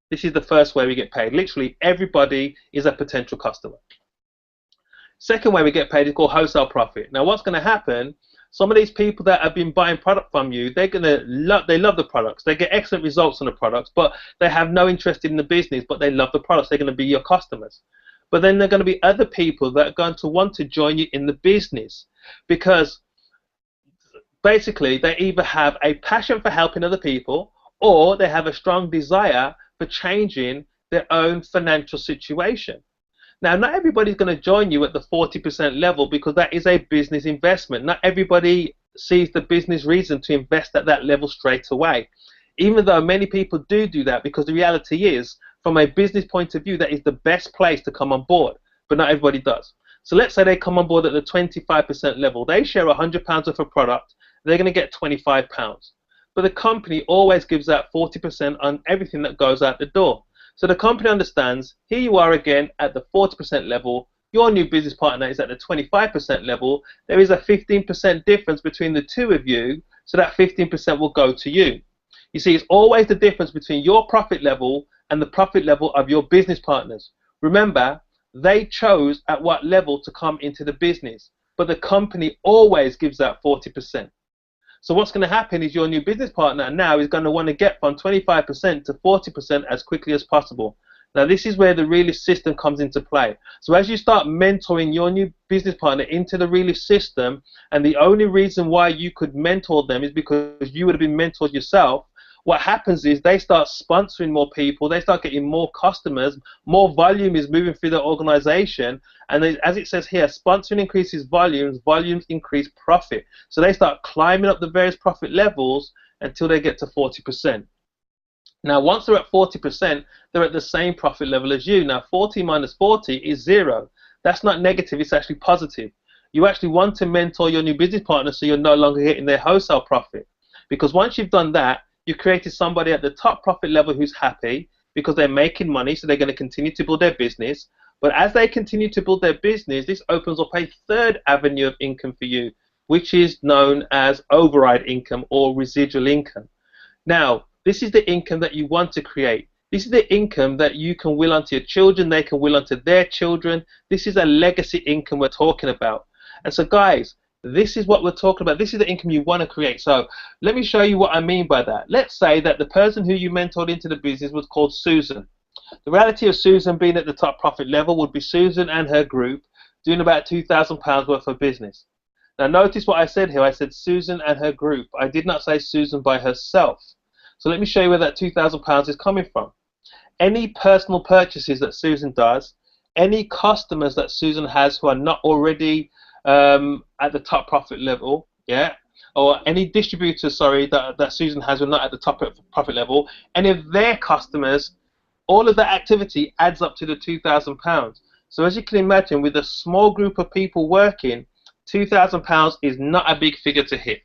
This is the first way we get paid. Literally everybody is a potential customer. Second way we get paid is called wholesale profit. Now what's going to happen, some of these people that have been buying product from you, they love the products. They get excellent results on the products, but they have no interest in the business, but they love the products. They're going to be your customers. But then there are going to be other people that are going to want to join you in the business because basically they either have a passion for helping other people or they have a strong desire for changing their own financial situation. Now, not everybody's going to join you at the 40% level because that is a business investment. Not everybody sees the business reason to invest at that level straight away, even though many people do that, because the reality is, from a business point of view, that is the best place to come on board, but not everybody does. So let's say they come on board at the 25% level. They share £100 worth of product. They're going to get £25. But the company always gives out 40% on everything that goes out the door. So the company understands, here you are again at the 40% level, your new business partner is at the 25% level, there is a 15% difference between the two of you, so that 15% will go to you. You see, it's always the difference between your profit level and the profit level of your business partners. Remember, they chose at what level to come into the business, but the company always gives out 40%. So what's going to happen is your new business partner now is going to want to get from 25% to 40% as quickly as possible. Now this is where the Reliv system comes into play. So as you start mentoring your new business partner into the Reliv system, and the only reason why you could mentor them is because you would have been mentored yourself, what happens is they start sponsoring more people, they start getting more customers, more volume is moving through the organization, and as it says here, sponsoring increases volumes, volumes increase profit. So they start climbing up the various profit levels until they get to 40%. Now once they're at 40%, they're at the same profit level as you. Now 40 minus 40 is 0. That's not negative, it's actually positive. You actually want to mentor your new business partner so you're no longer hitting their wholesale profit. Because once you've done that, you've created somebody at the top profit level who's happy because they're making money, so they're going to continue to build their business. But as they continue to build their business, this opens up a third avenue of income for you, which is known as override income or residual income. Now, this is the income that you want to create. This is the income that you can will onto your children, they can will onto their children. This is a legacy income we're talking about. And so guys, this is what we're talking about. This is the income you want to create. So let me show you what I mean by that. Let's say that the person who you mentored into the business was called Susan. The reality of Susan being at the top profit level would be Susan and her group doing about £2,000 worth of business. Now notice what I said here. I said Susan and her group. I did not say Susan by herself. So let me show you where that £2,000 is coming from. Any personal purchases that Susan does, any customers that Susan has who are not already at the top profit level, yeah, or any distributors, sorry, that Susan has who are not at the top profit level, any of their customers, all of that activity adds up to the £2,000. So as you can imagine, with a small group of people working, £2,000 is not a big figure to hit.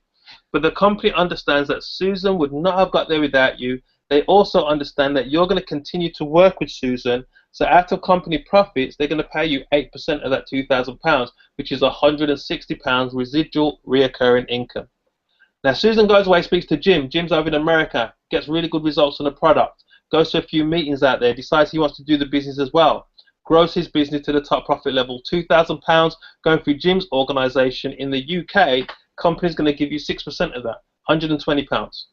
But the company understands that Susan would not have got there without you. They also understand that you're going to continue to work with Susan. So out of company profits, they're going to pay you 8% of that £2,000, which is £160 residual reoccurring income. Now Susan goes away, speaks to Jim. Jim's over in America, gets really good results on the product, goes to a few meetings out there, decides he wants to do the business as well, grows his business to the top profit level, £2,000 going through Jim's organization in the UK, company's going to give you 6% of that, £120.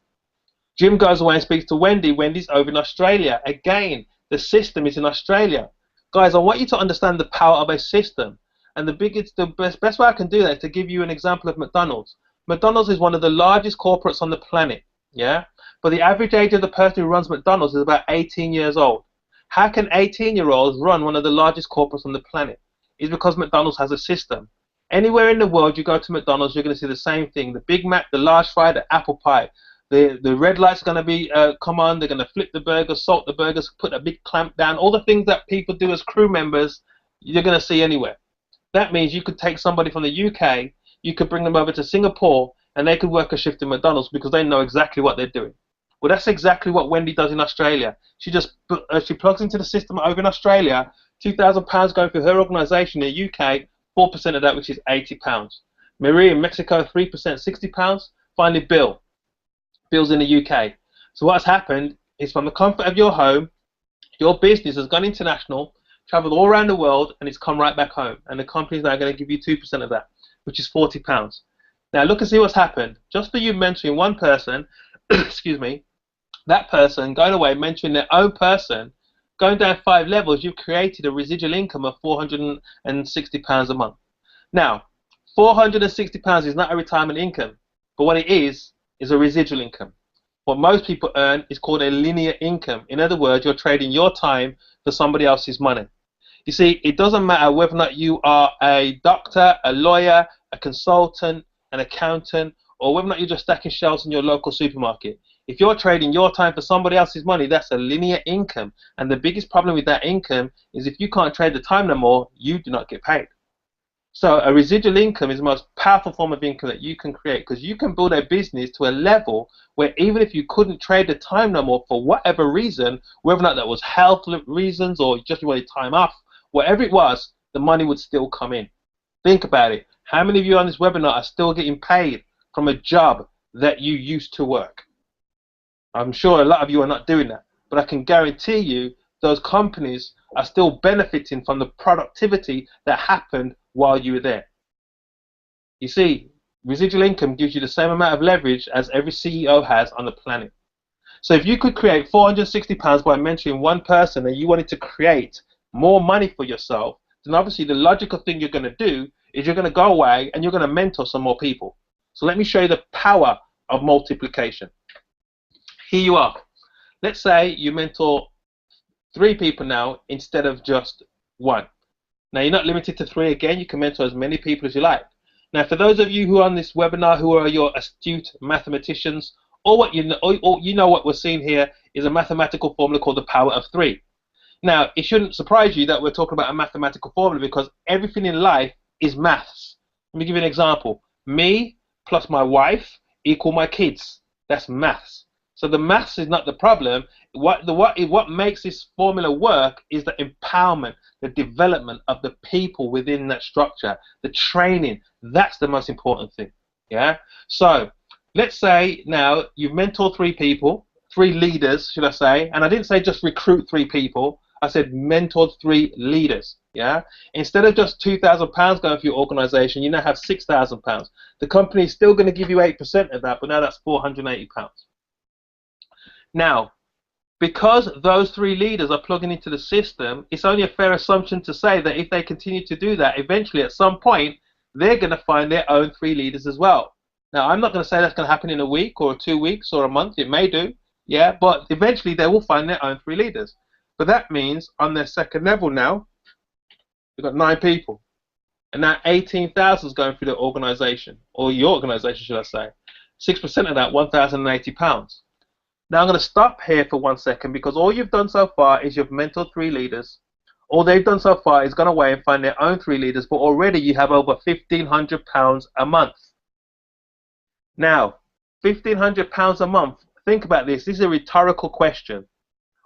Jim goes away and speaks to Wendy. Wendy's over in Australia. Again, the system is in Australia. Guys, I want you to understand the power of a system. And the best way I can do that is to give you an example of McDonald's. McDonald's is one of the largest corporates on the planet, yeah? But the average age of the person who runs McDonald's is about 18 years old. How can 18-year-olds run one of the largest corporates on the planet? It's because McDonald's has a system. Anywhere in the world you go to McDonald's, you're going to see the same thing. The Big Mac, the large fry, the apple pie. The red light's going to be come on. They're going to flip the burgers, salt the burgers, put a big clamp down. All the things that people do as crew members, you're going to see anywhere. That means you could take somebody from the UK, you could bring them over to Singapore, and they could work a shift in McDonald's because they know exactly what they're doing. Well, that's exactly what Wendy does in Australia. She just she plugs into the system over in Australia, £2,000 going through her organisation in the UK, 4% of that, which is £80. Marie in Mexico, 3%, £60. Finally, Bill's in the UK. So what's happened is from the comfort of your home, your business has gone international, traveled all around the world, and it's come right back home. And the company's now going to give you 2% of that, which is £40. Now look and see what's happened. Just for you mentoring one person, excuse me, that person going away mentoring their own person, going down 5 levels, you've created a residual income of £460 a month. Now, £460 is not a retirement income, but what it is a residual income. What most people earn is called a linear income. In other words, you're trading your time for somebody else's money. You see, it doesn't matter whether or not you are a doctor, a lawyer, a consultant, an accountant, or whether or not you're just stacking shelves in your local supermarket. If you're trading your time for somebody else's money, that's a linear income. And the biggest problem with that income is if you can't trade the time no more, you do not get paid. So a residual income is the most powerful form of income that you can create, because you can build a business to a level where even if you couldn't trade the time no more for whatever reason, whether or not that was health reasons or just you wanted time off, whatever it was, the money would still come in. Think about it. How many of you on this webinar are still getting paid from a job that you used to work? I'm sure a lot of you are not doing that, but I can guarantee you those companies are still benefiting from the productivity that happened while you were there. You see, residual income gives you the same amount of leverage as every CEO has on the planet. So if you could create £460 by mentoring one person and you wanted to create more money for yourself, then obviously the logical thing you're going to do is you're going to go away and you're going to mentor some more people. So let me show you the power of multiplication. Here you are. Let's say you mentor 3 people now instead of just 1. Now you're not limited to 3 again. You can mentor as many people as you like. Now for those of you who are on this webinar who are your astute mathematicians, or you know what we're seeing here is a mathematical formula called the power of 3. Now it shouldn't surprise you that we're talking about a mathematical formula because everything in life is maths. Let me give you an example. Me plus my wife equal my kids. That's maths. So the maths is not the problem. What makes this formula work is the empowerment, the development of the people within that structure, the training. That's the most important thing. Yeah. So let's say now you've mentored 3 people, 3 leaders, should I say? And I didn't say just recruit 3 people. I said mentored 3 leaders. Yeah. Instead of just £2,000 going for your organisation, you now have £6,000. The company is still going to give you 8% of that, but now that's £480. Now, because those 3 leaders are plugging into the system, it's only a fair assumption to say that if they continue to do that, eventually at some point, they're going to find their own 3 leaders as well. Now, I'm not going to say that's going to happen in a week or 2 weeks or a month. It may do, yeah, but eventually they will find their own 3 leaders. But that means on their second level now, we've got 9 people. And now 18,000 is going through the organisation, or your organisation, should I say. 6% of that, £1,080. Now I'm going to stop here for 1 second because all you've done so far is you've mentored 3 leaders. All they've done so far is gone away and find their own 3 leaders, but already you have over £1,500 a month. Now, £1,500 a month, think about this. This is a rhetorical question.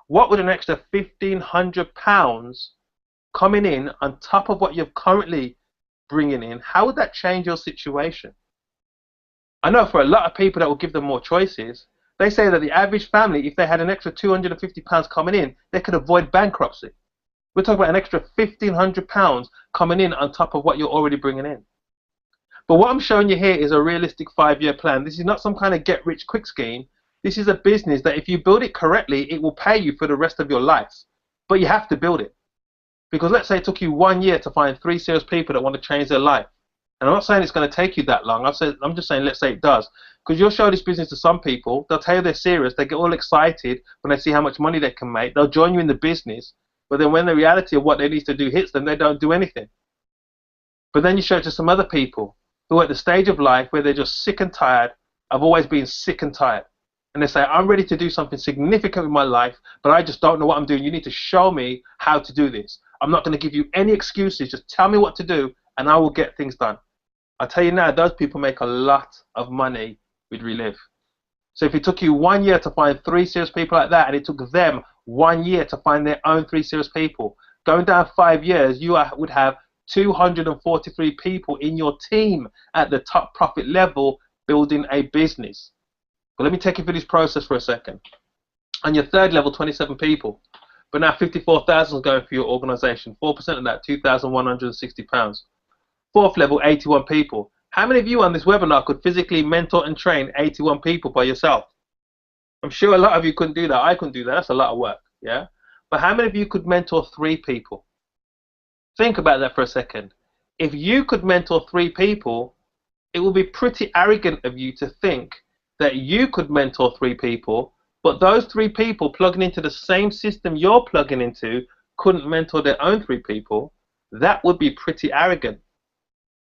What would an extra £1,500 coming in on top of what you're currently bringing in, how would that change your situation? I know for a lot of people that will give them more choices. They say that the average family, if they had an extra £250 coming in, they could avoid bankruptcy. We're talking about an extra £1,500 coming in on top of what you're already bringing in. But what I'm showing you here is a realistic 5-year plan. This is not some kind of get-rich-quick scheme. This is a business that if you build it correctly, it will pay you for the rest of your life. But you have to build it. Because let's say it took you 1 year to find 3 serious people that want to change their life. And I'm not saying it's going to take you that long. I'm just saying let's say it does. Because you'll show this business to some people, they'll tell you they're serious, they get all excited when they see how much money they can make, they'll join you in the business, but then when the reality of what they need to do hits them, they don't do anything. But then you show it to some other people who are at the stage of life where they're just sick and tired of always being sick and tired. And they say, I'm ready to do something significant with my life, but I just don't know what I'm doing. You need to show me how to do this. I'm not going to give you any excuses. Just tell me what to do, and I will get things done. I'll tell you now, those people make a lot of money with Reliv. So if it took you 1 year to find 3 serious people like that, and it took them 1 year to find their own 3 serious people, going down 5 years, you would have 243 people in your team at the top profit level building a business. But let me take you through this process for a second. On your 3rd level, 27 people. But now 54,000 is going for your organization. 4% of that, £2,160. 4th level, 81 people. How many of you on this webinar could physically mentor and train 81 people by yourself? I'm sure a lot of you couldn't do that. I couldn't do that. That's a lot of work, yeah? But how many of you could mentor 3 people? Think about that for a second. If you could mentor 3 people, it would be pretty arrogant of you to think that you could mentor 3 people, but those 3 people plugging into the same system you're plugging into couldn't mentor their own 3 people. That would be pretty arrogant.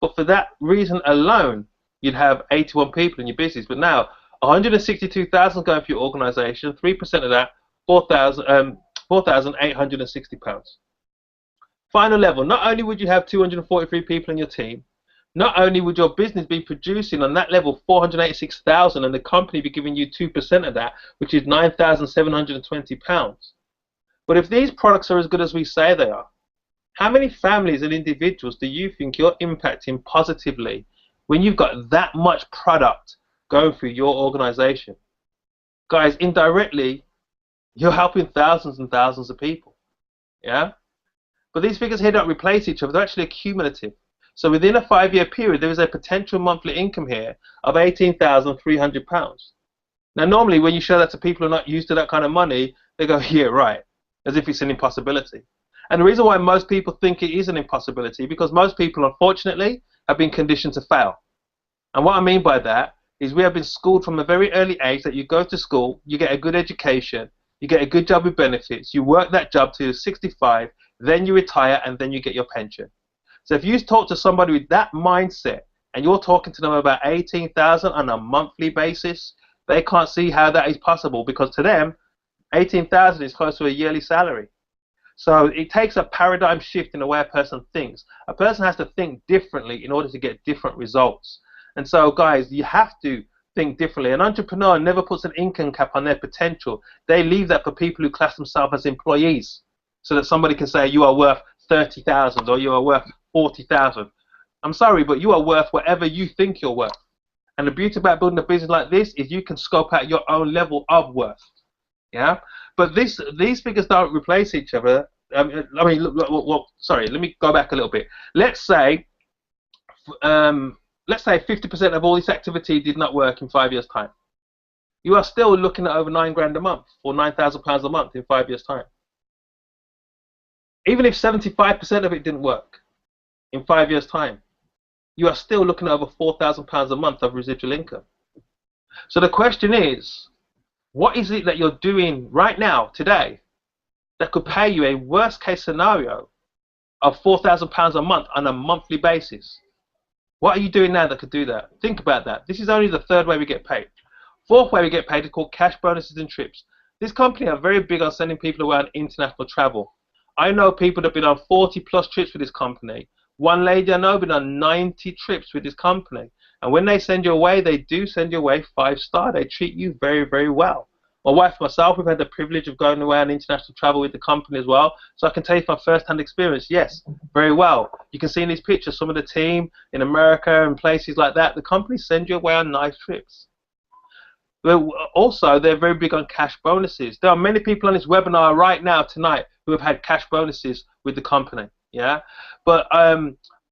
But for that reason alone, you'd have 81 people in your business. But now, 162,000 going for your organization, 3% of that, £4,860. Final level, not only would you have 243 people in your team, not only would your business be producing on that level 486,000 and the company be giving you 2% of that, which is £9,720. But if these products are as good as we say they are, how many families and individuals do you think you're impacting positively when you've got that much product going through your organization? Guys, indirectly, you're helping thousands and thousands of people. Yeah? But these figures here don't replace each other. They're actually cumulative. So within a 5-year period, there is a potential monthly income here of £18,300. Now, normally, when you show that to people who are not used to that kind of money, they go, yeah, right, as if it's an impossibility. And the reason why most people think it is an impossibility, because most people, unfortunately, have been conditioned to fail. And what I mean by that is we have been schooled from a very early age that you go to school, you get a good education, you get a good job with benefits, you work that job till you're 65, then you retire, and then you get your pension. So if you talk to somebody with that mindset, and you're talking to them about 18,000 on a monthly basis, they can't see how that is possible, because to them, 18,000 is close to a yearly salary. So it takes a paradigm shift in the way a person thinks. A person has to think differently in order to get different results. And so, guys, you have to think differently. An entrepreneur never puts an income cap on their potential. They leave that for people who class themselves as employees, so that somebody can say you are worth 30,000 or you are worth 40,000. I'm sorry, but you are worth whatever you think you're worth. And the beauty about building a business like this is you can scope out your own level of worth. Yeah, but these figures don't replace each other. Sorry, let me go back a little bit. Let's say 50% of all this activity did not work in 5 years' time. You are still looking at over £9,000 a month, or £9,000 a month in 5 years' time. Even if 75% of it didn't work in 5 years' time, you are still looking at over £4,000 a month of residual income. So the question is, what is it that you're doing right now, today, that could pay you a worst case scenario of £4,000 a month on a monthly basis? What are you doing now that could do that? Think about that. This is only the 3rd way we get paid. 4th way we get paid is called cash bonuses and trips. This company are very big on sending people away on international travel. I know people that have been on 40+ trips with this company. One lady I know has been on 90 trips with this company. And when they send you away, they do send you away 5-star. They treat you very, very well. My wife and myself, we've had the privilege of going away on international travel with the company as well. So I can tell you from first-hand experience, yes, very well. You can see in these pictures some of the team in America and places like that. The company sends you away on nice trips. But also, they're very big on cash bonuses. There are many people on this webinar right now, tonight, who have had cash bonuses with the company. Yeah, but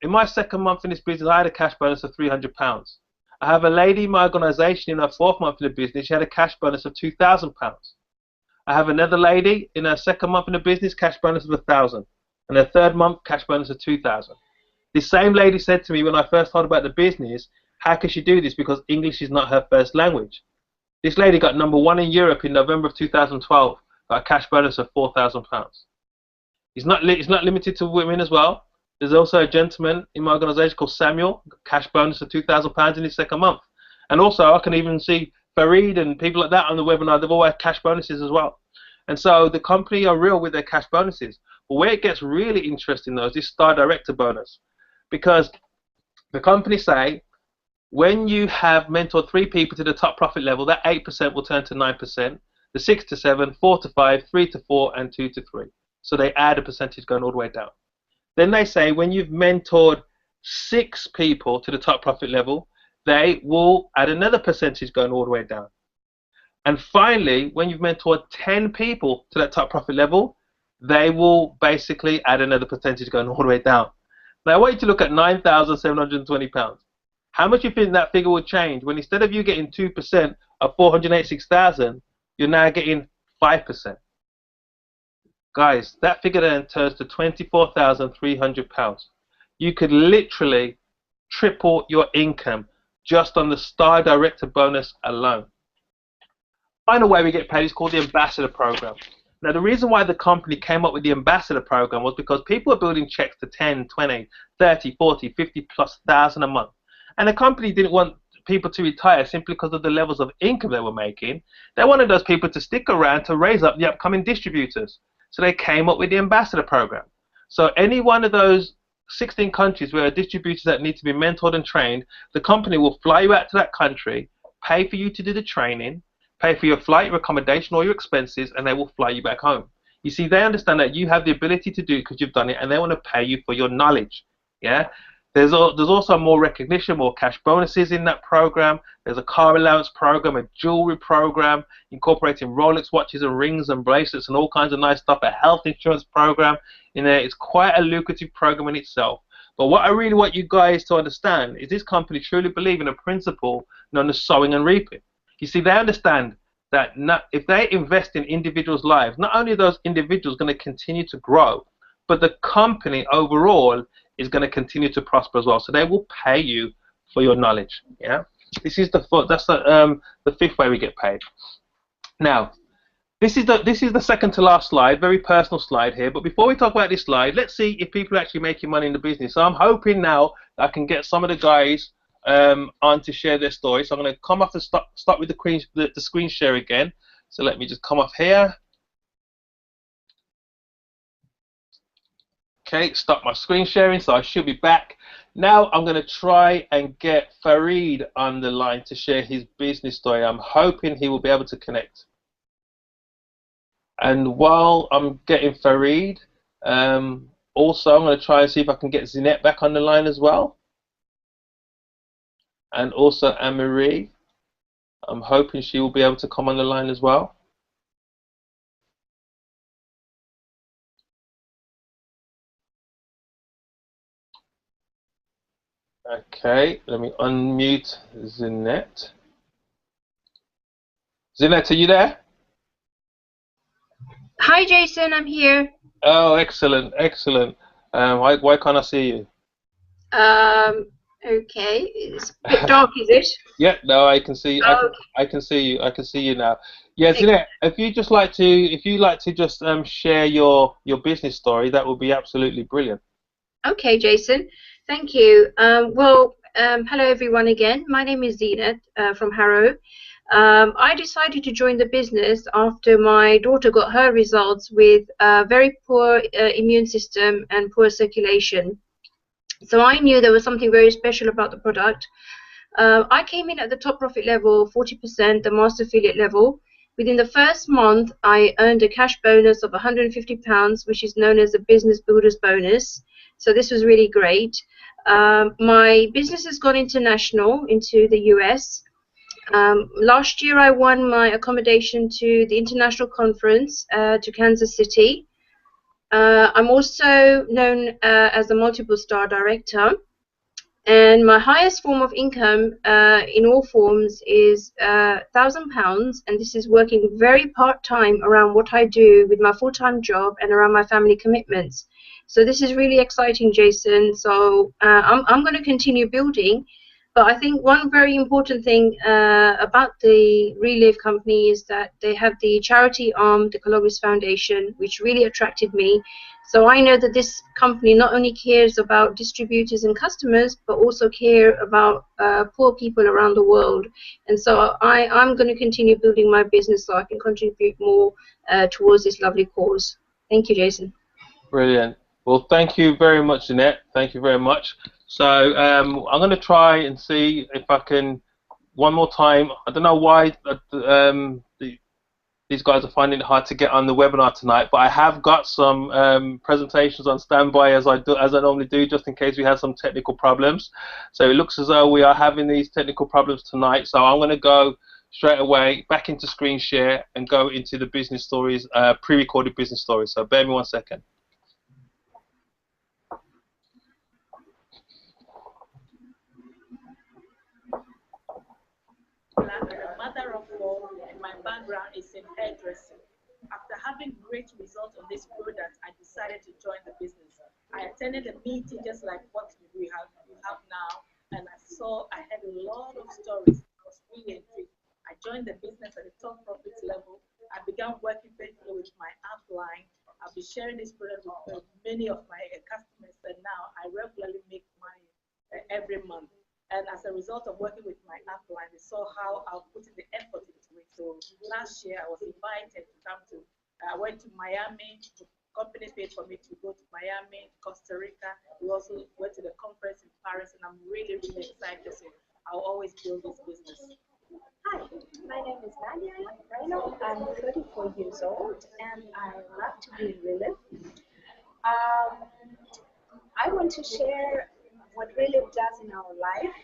in my second month in this business, I had a cash bonus of £300. I have a lady in my organisation in her fourth month in the business. She had a cash bonus of £2,000. I have another lady in her second month in the business, cash bonus of £1,000, and her third month, cash bonus of £2,000. This same lady said to me when I first heard about the business, how can she do this because English is not her first language? This lady got #1 in Europe in November of 2012, got a cash bonus of £4,000. It's not limited to women as well. There's also a gentleman in my organisation called Samuel, cash bonus of £2,000 in his second month. And also I can even see Farid and people like that on the webinar, they've all had cash bonuses as well. And so the company are real with their cash bonuses. But where it gets really interesting though is this star director bonus. Because the company say, when you have mentored 3 people to the top profit level, that 8% will turn to 9%, the 6 to 7, 4 to 5, 3 to 4, and 2 to 3. So they add a percentage going all the way down. Then they say when you've mentored 6 people to the top profit level, they will add another percentage going all the way down. And finally, when you've mentored 10 people to that top profit level, they will basically add another percentage going all the way down. Now I want you to look at £9,720. How much do you think that figure would change when instead of you getting 2% of 486,000, you're now getting 5%? Guys, that figure then turns to £24,300. You could literally triple your income just on the star director bonus alone. Final way we get paid is called the ambassador program. Now the reason why the company came up with the ambassador program was because people are building checks to 10, 20, 30, 40, 50 plus thousand a month. And the company didn't want people to retire simply because of the levels of income they were making. They wanted those people to stick around to raise up the upcoming distributors. So they came up with the ambassador program. So any one of those 16 countries where are distributors that need to be mentored and trained, the company will fly you out to that country, pay for you to do the training, pay for your flight, your accommodation, all your expenses, and they will fly you back home. You see, they understand that you have the ability to do it because you've done it, and they want to pay you for your knowledge. Yeah. There's also more recognition, more cash bonuses in that program. There's a car allowance program, a jewelry program, incorporating Rolex watches and rings and bracelets and all kinds of nice stuff, a health insurance program in there. It's quite a lucrative program in itself. But what I really want you guys to understand is this company truly believe in a principle known as sowing and reaping. You see, they understand that if they invest in individuals' lives, not only are those individuals going to continue to grow, but the company overall is going to continue to prosper as well. So they will pay you for your knowledge. Yeah, this is the fifth way we get paid. Now, this is the second to last slide, very personal slide here. But before we talk about this slide, let's see if people are actually making money in the business. So I'm hoping now that I can get some of the guys on to share their story. So I'm going to come off and start with the screen share again. So let me just come off here. Okay, stop my screen sharing, so I should be back. Now I'm going to try and get Farid on the line to share his business story. I'm hoping he will be able to connect. And while I'm getting Farid, also I'm going to try and see if I can get Zinette back on the line as well. And also Anne-Marie. I'm hoping she will be able to come on the line as well. Okay, let me unmute Zinette. Zinette, are you there? Hi, Jason, I'm here. Oh, excellent, excellent. Why can't I see you? Okay, it's a bit dark, is it? Yeah, no, I can see. I can see you. I can see you now. Yeah, Zinette, if you'd like to just share your business story, that would be absolutely brilliant. Okay, Jason. Thank you. Hello everyone again. My name is Zinette from Harrow. I decided to join the business after my daughter got her results with a very poor immune system and poor circulation. So I knew there was something very special about the product. I came in at the top profit level, 40%, the master affiliate level. Within the first month, I earned a cash bonus of £150, which is known as the Business Builders Bonus. So this was really great. My business has gone international into the US. Last year I won my accommodation to the international conference to Kansas City. I'm also known as a multiple star director. And my highest form of income in all forms is £1,000, and this is working very part-time around what I do with my full-time job and around my family commitments. So this is really exciting, Jason. So I'm going to continue building. But I think one very important thing about the Reliv company is that they have the charity arm, the Colobis Foundation, which really attracted me. So I know that this company not only cares about distributors and customers, but also care about poor people around the world. And so I'm going to continue building my business so I can contribute more towards this lovely cause. Thank you, Jason. Brilliant. Well, thank you very much, Jeanette. Thank you very much. So I'm going to try and see if I can, one more time. I don't know why these guys are finding it hard to get on the webinar tonight, but I have got some presentations on standby as I normally do, just in case we have some technical problems. So it looks as though we are having these technical problems tonight. So I'm going to go straight away back into screen share and go into the business stories, pre-recorded business stories. So bear me 1 second. I'm a mother of four, and my background is in hairdressing. After having great results on this product, I decided to join the business. I attended a meeting just like what we have now, and I had a lot of stories. I was really intrigued. I joined the business at the top profit level. I began working faithfully with my upline. I'll be sharing this product with many of my customers, and now I regularly make money every month. And as a result of working with my upline, they saw how I put in the effort into it. So last year, I was invited to come to, I went to Miami. The company paid for me to go to Miami, Costa Rica. We also went to the conference in Paris, and I'm really, really excited. So I'll always build this business. Hi, my name is Nadia Reno. I'm 34 years old, and I love to be in Reliv. I want to share what Reliv does in our life.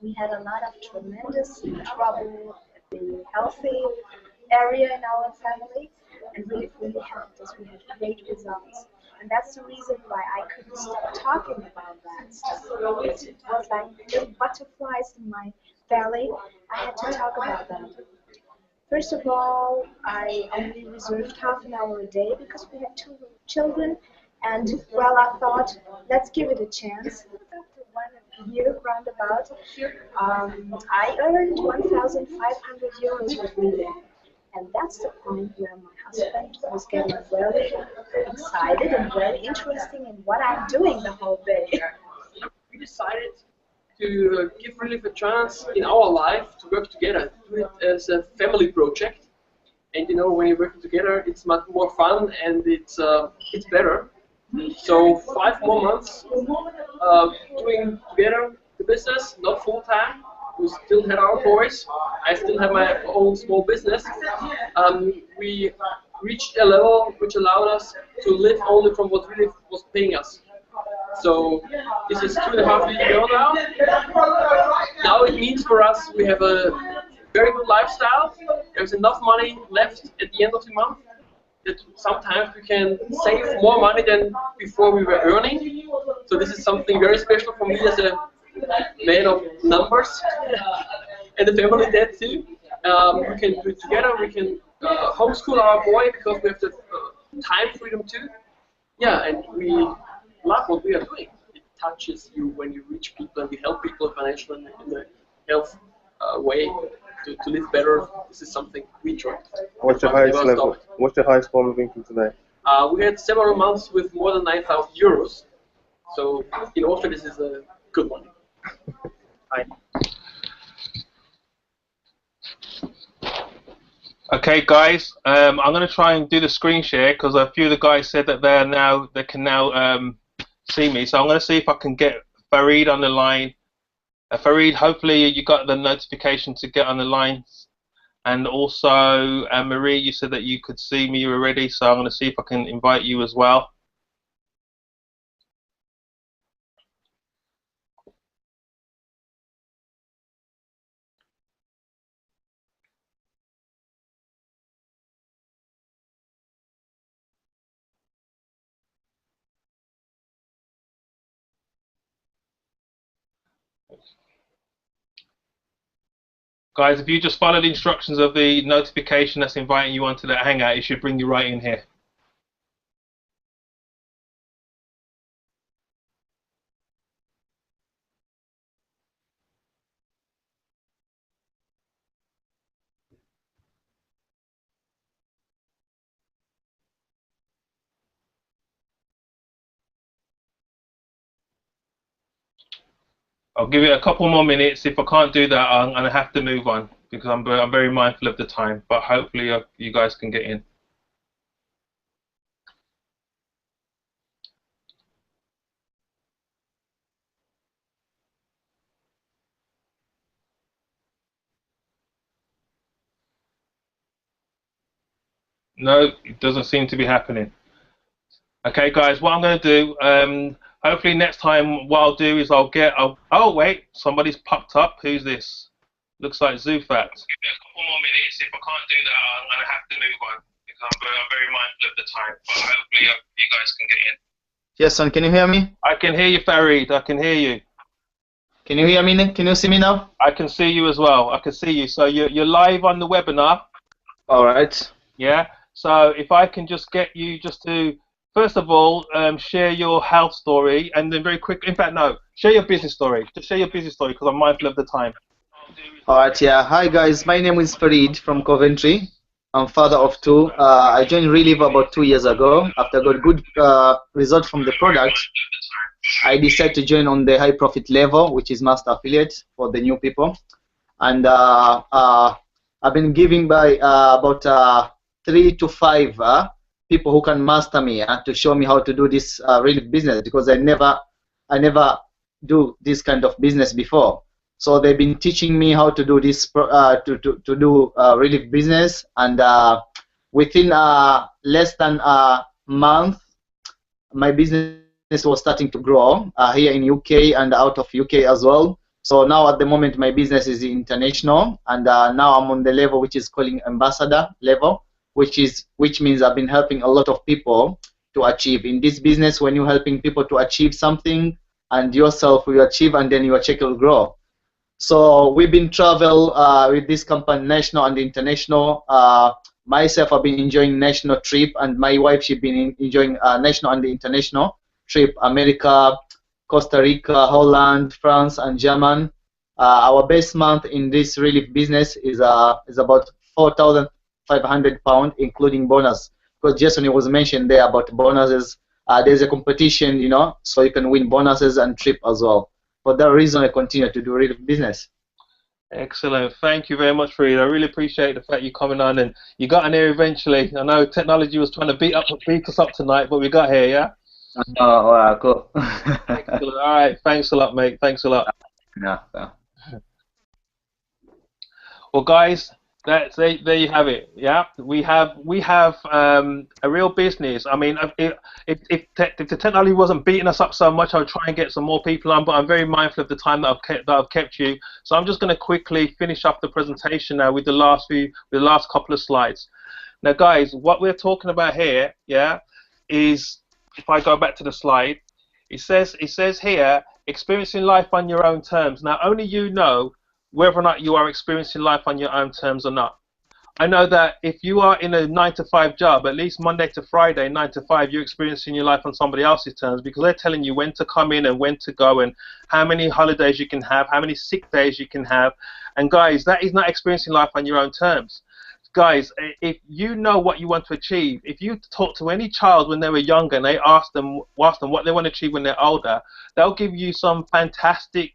We had a lot of tremendous trouble in the healthy area in our family, and Reliv really helped us. We had great results, and that's the reason why I couldn't stop talking about that stuff. It was like little butterflies in my belly. I had to talk about that. First of all, I only reserved half an hour a day because we had 2 children. And well, I thought, let's give it a chance. After 1 year roundabout, I earned 1,500 euros with Reliv. And that's the point where my husband was getting very excited and very interested in what I'm doing the whole day. We decided to give Reliv a chance in our life to work together, do it as a family project. And you know, when you're working together, it's much more fun and it's better. So 5 more months doing together the business, not full time. We still had our boys. I still have my own small business. We reached a level which allowed us to live only from what Reliv was paying us. So this is 2.5 years ago now. Now it means for us we have a very good lifestyle. There's enough money left at the end of the month that sometimes we can save more money than before we were earning. So this is something very special for me as a man of numbers and the family dad too. We can do it together. We can homeschool our boy because we have the time freedom too. Yeah, and we love what we are doing. It touches you when you reach people and we help people financially in a health way to live better. This is something we enjoy. What's the highest level? What's the highest form of income today? We had several months with more than 9,000 euros. So in Austria, this is a good one. Hi. Okay, guys, I'm going to try and do the screen share because a few of the guys said that they can now see me. So I'm going to see if I can get Farid on the line. Farid, hopefully you got the notification to get on the line. And also, Marie, you said that you could see me already, so I'm going to see if I can invite you as well. Guys, if you just follow the instructions of the notification that's inviting you onto that hangout, it should bring you right in here. I'll give it a couple more minutes. If I can't do that, I'm going to have to move on because I'm very mindful of the time. But hopefully you guys can get in. No, it doesn't seem to be happening. Okay, guys, what I'm going to do, hopefully next time what I'll do is oh, wait, somebody's popped up. Who's this? Looks like Zufat. Give me a couple more minutes. If I can't do that, I'm going to have to move on because I'm very mindful of the time. But hopefully you guys can get in. Yes, son, can you hear me? I can hear you, Farid. I can hear you. Can you hear me? Can you see me now? I can see you as well. I can see you. So you're live on the webinar. All right. Yeah. So if I can just get you just to, first of all, share your health story, and then very quick. In fact, no, share your business story. Just share your business story because I'm mindful of the time. All right. Yeah. Hi guys. My name is Farid from Coventry. I'm father of two. I joined Reliv about 2 years ago. After I got good result from the product, I decided to join on the high profit level, which is master affiliate for the new people. And I've been giving by about 3 to 5 people who can master me to show me how to do this Reliv business, because I never do this kind of business before. So they've been teaching me how to do this to do Reliv business, and within less than a month, my business was starting to grow here in UK and out of UK as well. So now at the moment my business is international, and now I'm on the level which is calling ambassador level, which means I've been helping a lot of people to achieve in this business. When you're helping people to achieve something, and yourself will achieve, and then your check will grow. So we've been travel with this company, national and international. Myself, I've been enjoying national trip, and my wife, she's been enjoying national and international trip, America, Costa Rica, Holland, France, and German. Our best month in this Reliv business is about £4,500, including bonus. Because Jason was mentioned there about bonuses. There's a competition, you know, so you can win bonuses and trip as well. For that reason, I continue to do Reliv business. Excellent. Thank you very much, Farid. I really appreciate the fact you coming on, and you got in here eventually. I know technology was trying to beat us up tonight, but we got here, yeah? All right, cool. Excellent. All right. Thanks a lot, mate. Thanks a lot. Yeah. Well, guys, there you have it. Yeah, we have a real business. I mean, if the technology wasn't beating us up so much, I would try and get some more people on. But I'm very mindful of the time that I've kept you. So I'm just going to quickly finish up the presentation now with the last couple of slides. Now, guys, what we're talking about here, yeah, is, if I go back to the slide, it says here, experiencing life on your own terms. Now, only you know whether or not you are experiencing life on your own terms or not. I know that if you are in a 9-to-5 job, at least Monday to Friday, 9 to 5, you're experiencing your life on somebody else's terms, because they're telling you when to come in and when to go, and how many holidays you can have, how many sick days you can have. And guys, that is not experiencing life on your own terms. Guys, if you know what you want to achieve, if you talk to any child when they were younger and they ask them what they want to achieve when they're older, they'll give you some fantastic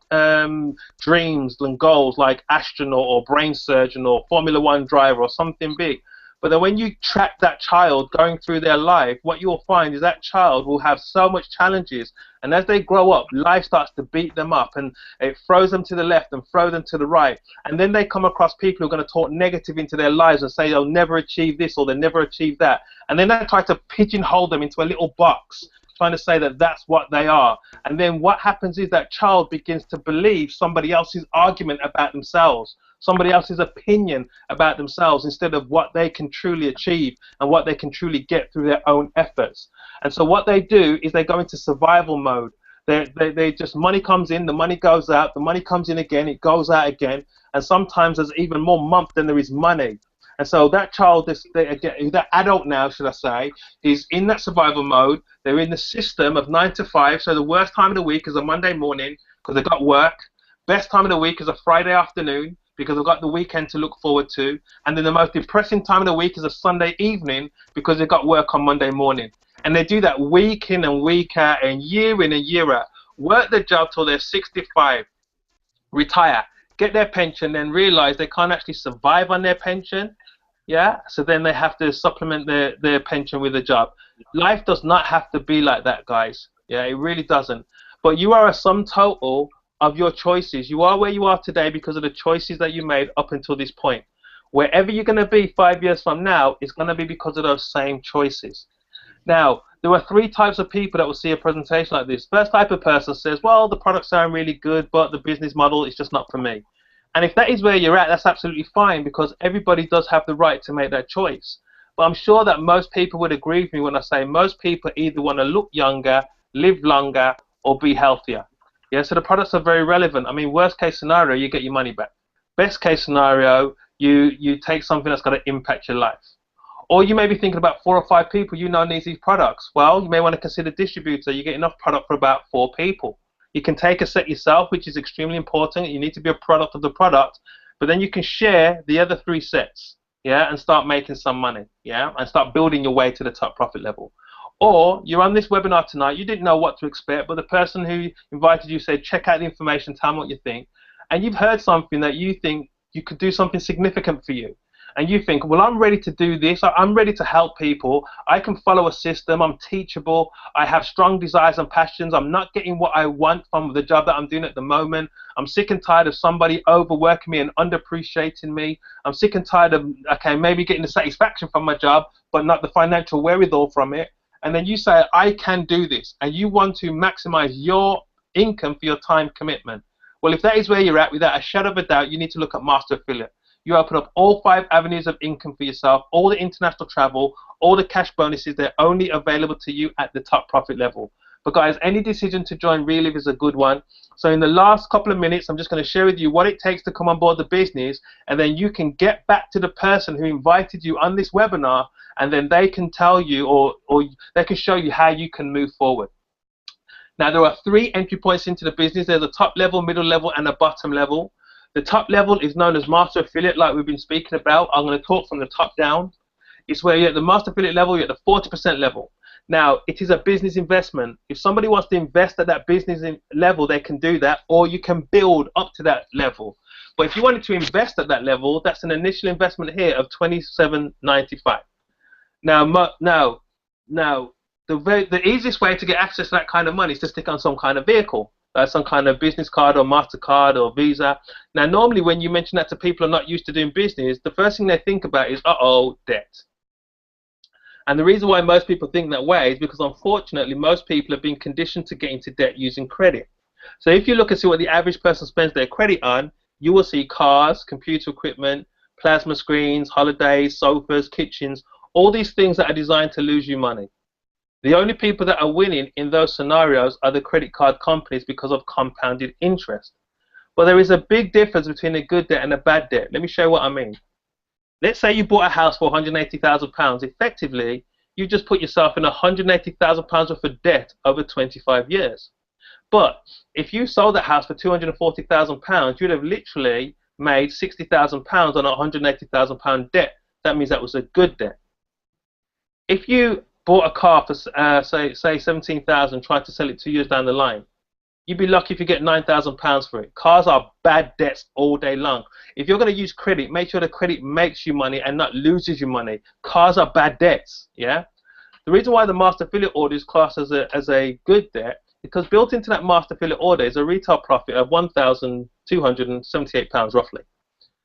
dreams and goals, like astronaut or brain surgeon or Formula 1 driver or something big. But then when you track that child going through their life, what you'll find is that child will have so much challenges, and as they grow up, life starts to beat them up, and it throws them to the left and throws them to the right. And then they come across people who are going to talk negative into their lives and say they'll never achieve this or they'll never achieve that. And then they try to pigeonhole them into a little box, trying to say that that's what they are. And then what happens is that child begins to believe somebody else's argument about themselves, somebody else's opinion about themselves, instead of what they can truly achieve and what they can truly get through their own efforts. And so what they do is they go into survival mode. They just, money comes in, the money goes out, the money comes in again, it goes out again, and sometimes there's even more month than there is money. And so that child, that adult now, should I say, is in that survival mode. They're in the system of 9 to 5. So the worst time of the week is a Monday morning because they've got work. Best time of the week is a Friday afternoon because they've got the weekend to look forward to. And then the most depressing time of the week is a Sunday evening because they've got work on Monday morning. And they do that week in and week out and year in and year out. Work their job till they're 65, retire, get their pension, then realize they can't actually survive on their pension. Yeah, so then they have to supplement their pension with a job. Life does not have to be like that, guys. Yeah, it really doesn't. But you are a sum total of your choices. You are where you are today because of the choices that you made up until this point. Wherever you're going to be 5 years from now, it's going to be because of those same choices. Now, there are 3 types of people that will see a presentation like this. First type of person says, well, the products sound really good, but the business model is just not for me. And if that is where you're at, that's absolutely fine because everybody does have the right to make that choice. But I'm sure that most people would agree with me when I say most people either want to look younger, live longer, or be healthier. Yeah, so the products are very relevant. I mean, worst case scenario, you get your money back. Best case scenario, you take something that's going to impact your life. Or you may be thinking about 4 or 5 people you know needs these products. Well, you may want to consider distributor. You get enough product for about 4 people. You can take a set yourself, which is extremely important. You need to be a product of the product, but then you can share the other 3 sets, yeah, and start making some money, yeah, and start building your way to the top profit level. Or you're on this webinar tonight, you didn't know what to expect, but the person who invited you said, check out the information, tell me what you think, and you've heard something that you think you could do something significant for you. And you think, well, I'm ready to do this. I'm ready to help people. I can follow a system. I'm teachable. I have strong desires and passions. I'm not getting what I want from the job that I'm doing at the moment. I'm sick and tired of somebody overworking me and underappreciating me. I'm sick and tired of, okay, maybe getting the satisfaction from my job, but not the financial wherewithal from it. And then you say, I can do this. And you want to maximize your income for your time commitment. Well, if that is where you're at, without a shadow of a doubt, you need to look at Master Affiliate. You open up all 5 avenues of income for yourself, all the international travel, all the cash bonuses. They're only available to you at the top profit level. But guys, any decision to join Reliv is a good one. So in the last couple of minutes, I'm just going to share with you what it takes to come on board the business, and then you can get back to the person who invited you on this webinar, and then they can tell you or they can show you how you can move forward. Now, there are 3 entry points into the business. There's a top level, middle level, and a bottom level. The top level is known as Master Affiliate, like we've been speaking about. I'm going to talk from the top down. It's where you're at the Master Affiliate level, you're at the 40% level. Now, it is a business investment. If somebody wants to invest at that business level, they can do that, or you can build up to that level. But if you wanted to invest at that level, that's an initial investment here of $27.95. Now, the easiest way to get access to that kind of money is to stick on some kind of vehicle. Some kind of business card or MasterCard or Visa. Now, normally when you mention that to people who are not used to doing business, the first thing they think about is, uh-oh, debt. And the reason why most people think that way is because, unfortunately, most people have been conditioned to get into debt using credit. So if you look and see what the average person spends their credit on, you will see cars, computer equipment, plasma screens, holidays, sofas, kitchens, all these things that are designed to lose you money. The only people that are winning in those scenarios are the credit card companies because of compounded interest. But there is a big difference between a good debt and a bad debt. Let me show you what I mean. Let's say you bought a house for £180,000. Effectively, you just put yourself in £180,000 worth of debt over 25 years. But if you sold that house for £240,000, you'd have literally made £60,000 on a £180,000 debt. That means that was a good debt. If you bought a car for say $17,000, tried to sell it 2 years down the line, you'd be lucky if you get £9,000 for it. Cars are bad debts all day long. If you're going to use credit, make sure the credit makes you money and not loses you money. Cars are bad debts. Yeah. The reason why the Master Affiliate order is classed as a good debt, because built into that Master Affiliate order is a retail profit of £1,278 roughly.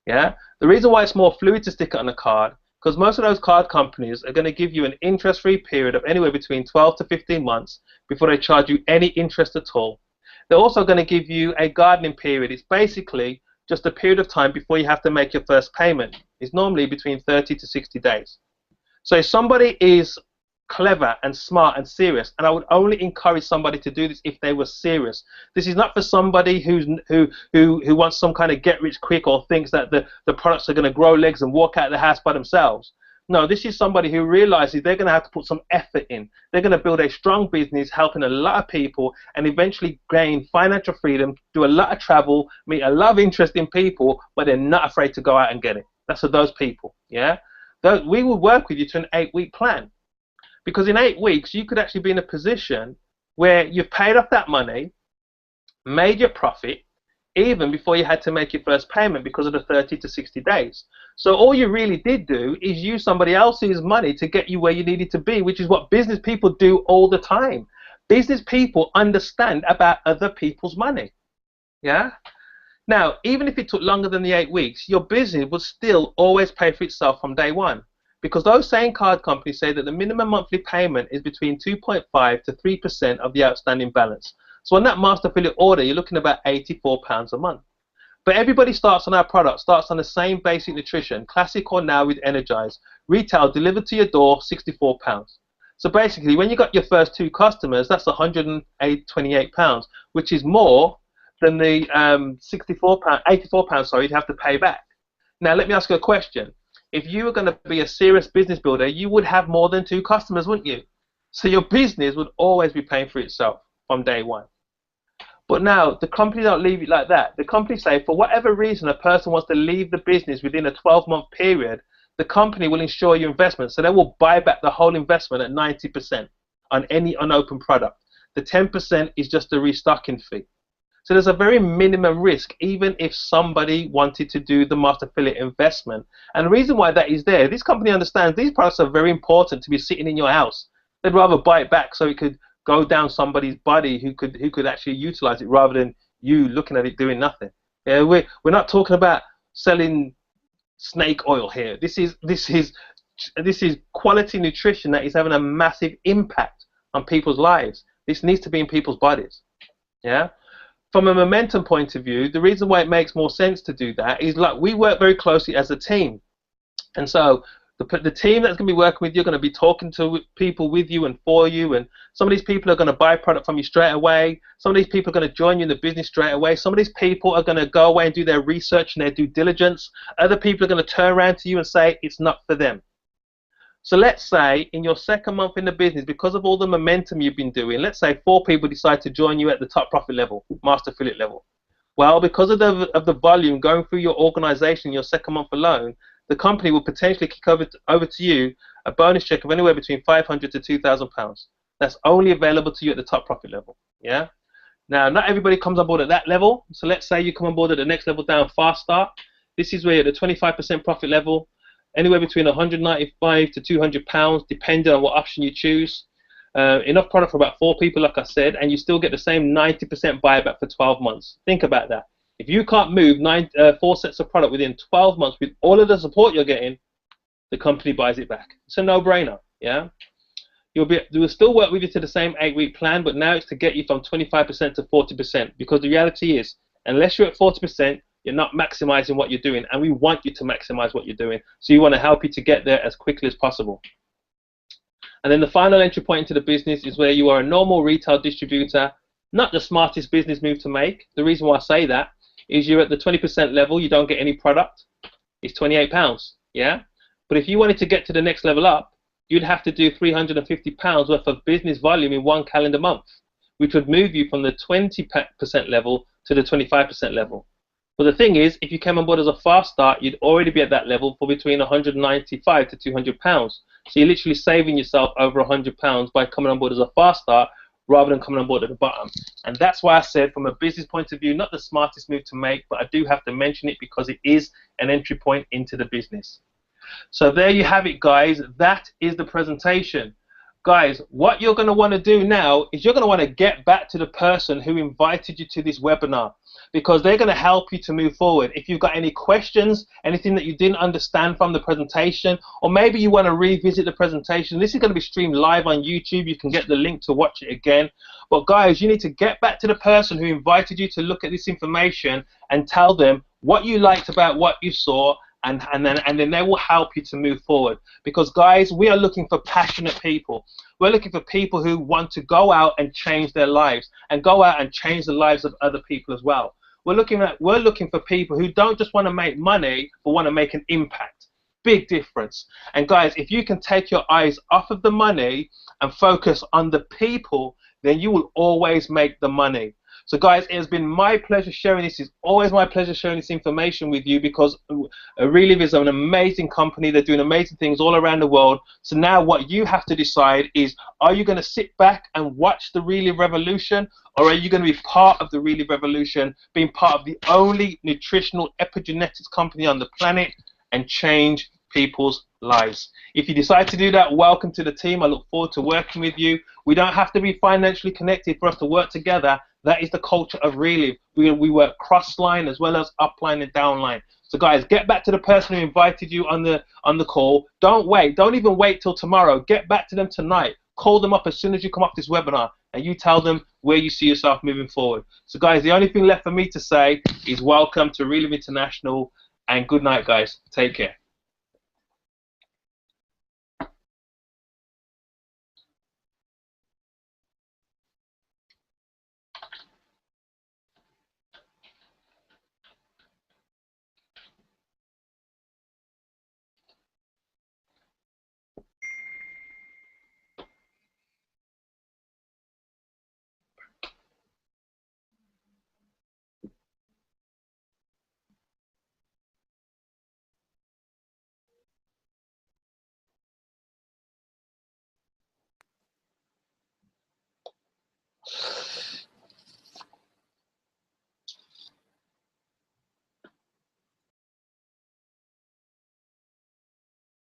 Yeah. The reason why it's more fluid to stick it on a card, because most of those card companies are going to give you an interest-free period of anywhere between 12 to 15 months before they charge you any interest at all. They're also going to give you a gardening period. It's basically just a period of time before you have to make your first payment. It's normally between 30 to 60 days. So if somebody is clever and smart and serious, and I would only encourage somebody to do this if they were serious. This is not for somebody who wants some kind of get rich quick or thinks that the products are going to grow legs and walk out of the house by themselves. No, this is somebody who realizes they're going to have to put some effort in. They're going to build a strong business, helping a lot of people, and eventually gain financial freedom, do a lot of travel, meet a lot of interesting people, but they're not afraid to go out and get it. That's for those people. Yeah, we will work with you to an 8-week plan. Because in 8 weeks, you could actually be in a position where you've paid off that money, made your profit, even before you had to make your first payment because of the 30 to 60 days. So all you really did do is use somebody else's money to get you where you needed to be, which is what business people do all the time. Business people understand about other people's money. Yeah? Now, even if it took longer than the 8 weeks, your business would still always pay for itself from day one. Because those same card companies say that the minimum monthly payment is between 2.5 to 3% of the outstanding balance. So on that master affiliate order, you're looking at about £84 a month. But everybody starts on our product, starts on the same basic nutrition, classic or now with Energize. Retail delivered to your door, £64. So basically, when you got your first 2 customers, that's £128, which is more than the £84, sorry, you'd have to pay back. Now, let me ask you a question. If you were going to be a serious business builder, you would have more than 2 customers, wouldn't you? So your business would always be paying for itself from day one. But now, the company don't leave it like that. The company say, for whatever reason a person wants to leave the business within a 12-month period, the company will insure your investment. So they will buy back the whole investment at 90% on any unopened product. The 10% is just a restocking fee. So there's a very minimum risk, even if somebody wanted to do the master affiliate investment. And the reason why that is there, this company understands these products are very important to be sitting in your house. They'd rather buy it back so it could go down somebody's body who could actually utilize it rather than you looking at it doing nothing. Yeah, we're not talking about selling snake oil here. This is quality nutrition that is having a massive impact on people's lives. This needs to be in people's bodies. Yeah. From a momentum point of view, the reason why it makes more sense to do that is like we work very closely as a team. And so the team that's going to be working with you are going to be talking to people with you and for you. And some of these people are going to buy product from you straight away. Some of these people are going to join you in the business straight away. Some of these people are going to go away and do their research and their due diligence. Other people are going to turn around to you and say it's not for them. So let's say in your second month in the business, because of all the momentum you've been doing, let's say 4 people decide to join you at the top profit level, master affiliate level. Well, because of the volume going through your organization in your second month alone, the company will potentially kick over to you a bonus check of anywhere between £500 to £2,000. That's only available to you at the top profit level. Yeah. Now, not everybody comes on board at that level. So let's say you come on board at the next level down, fast start. This is where you're at the 25% profit level. Anywhere between £195 to £200, depending on what option you choose. Enough product for about 4 people, like I said, and you still get the same 90% buyback for 12 months. Think about that. If you can't move 4 sets of product within 12 months with all of the support you're getting, the company buys it back. It's a no-brainer. Yeah. We'll still work with you to the same 8-week plan, but now it's to get you from 25% to 40%. Because the reality is, unless you're at 40%, you're not maximizing what you're doing, and we want you to maximize what you're doing. So you want to help you to get there as quickly as possible. And then the final entry point into the business is where you are a normal retail distributor, not the smartest business move to make. The reason why I say that is you're at the 20% level, you don't get any product. It's £28, yeah? But if you wanted to get to the next level up, you'd have to do £350 worth of business volume in 1 calendar month, which would move you from the 20% level to the 25% level. But the thing is, if you came on board as a fast start, you'd already be at that level for between £195 to £200. So you're literally saving yourself over £100 by coming on board as a fast start rather than coming on board at the bottom. And that's why I said, from a business point of view, not the smartest move to make, but I do have to mention it because it is an entry point into the business. So there you have it, guys. That is the presentation. Guys, what you're going to want to do now is you're going to want to get back to the person who invited you to this webinar, because they're going to help you to move forward. If you've got any questions, anything that you didn't understand from the presentation, or maybe you want to revisit the presentation, this is going to be streamed live on YouTube. You can get the link to watch it again. But guys, you need to get back to the person who invited you to look at this information and tell them what you liked about what you saw and then they will help you to move forward. Because guys, we are looking for passionate people. We're looking for people who want to go out and change their lives, and go out and change the lives of other people as well. We're looking for people who don't just want to make money, but want to make an impact. Big difference. And guys, if you can take your eyes off of the money and focus on the people, then you will always make the money. So guys, it has been my pleasure sharing this. It's always my pleasure sharing this information with you, because Reliv is an amazing company. They're doing amazing things all around the world. So now what you have to decide is, are you going to sit back and watch the Reliv revolution, or are you going to be part of the Reliv revolution, being part of the only nutritional epigenetics company on the planet, and change people's lives? If you decide to do that, welcome to the team. I look forward to working with you. We don't have to be financially connected for us to work together. That is the culture of Reliv. We work cross-line as well as upline and downline. So guys, get back to the person who invited you on the call. Don't wait. Don't even wait till tomorrow. Get back to them tonight. Call them up as soon as you come off this webinar, and you tell them where you see yourself moving forward. So guys, the only thing left for me to say is welcome to Reliv International, and good night, guys. Take care.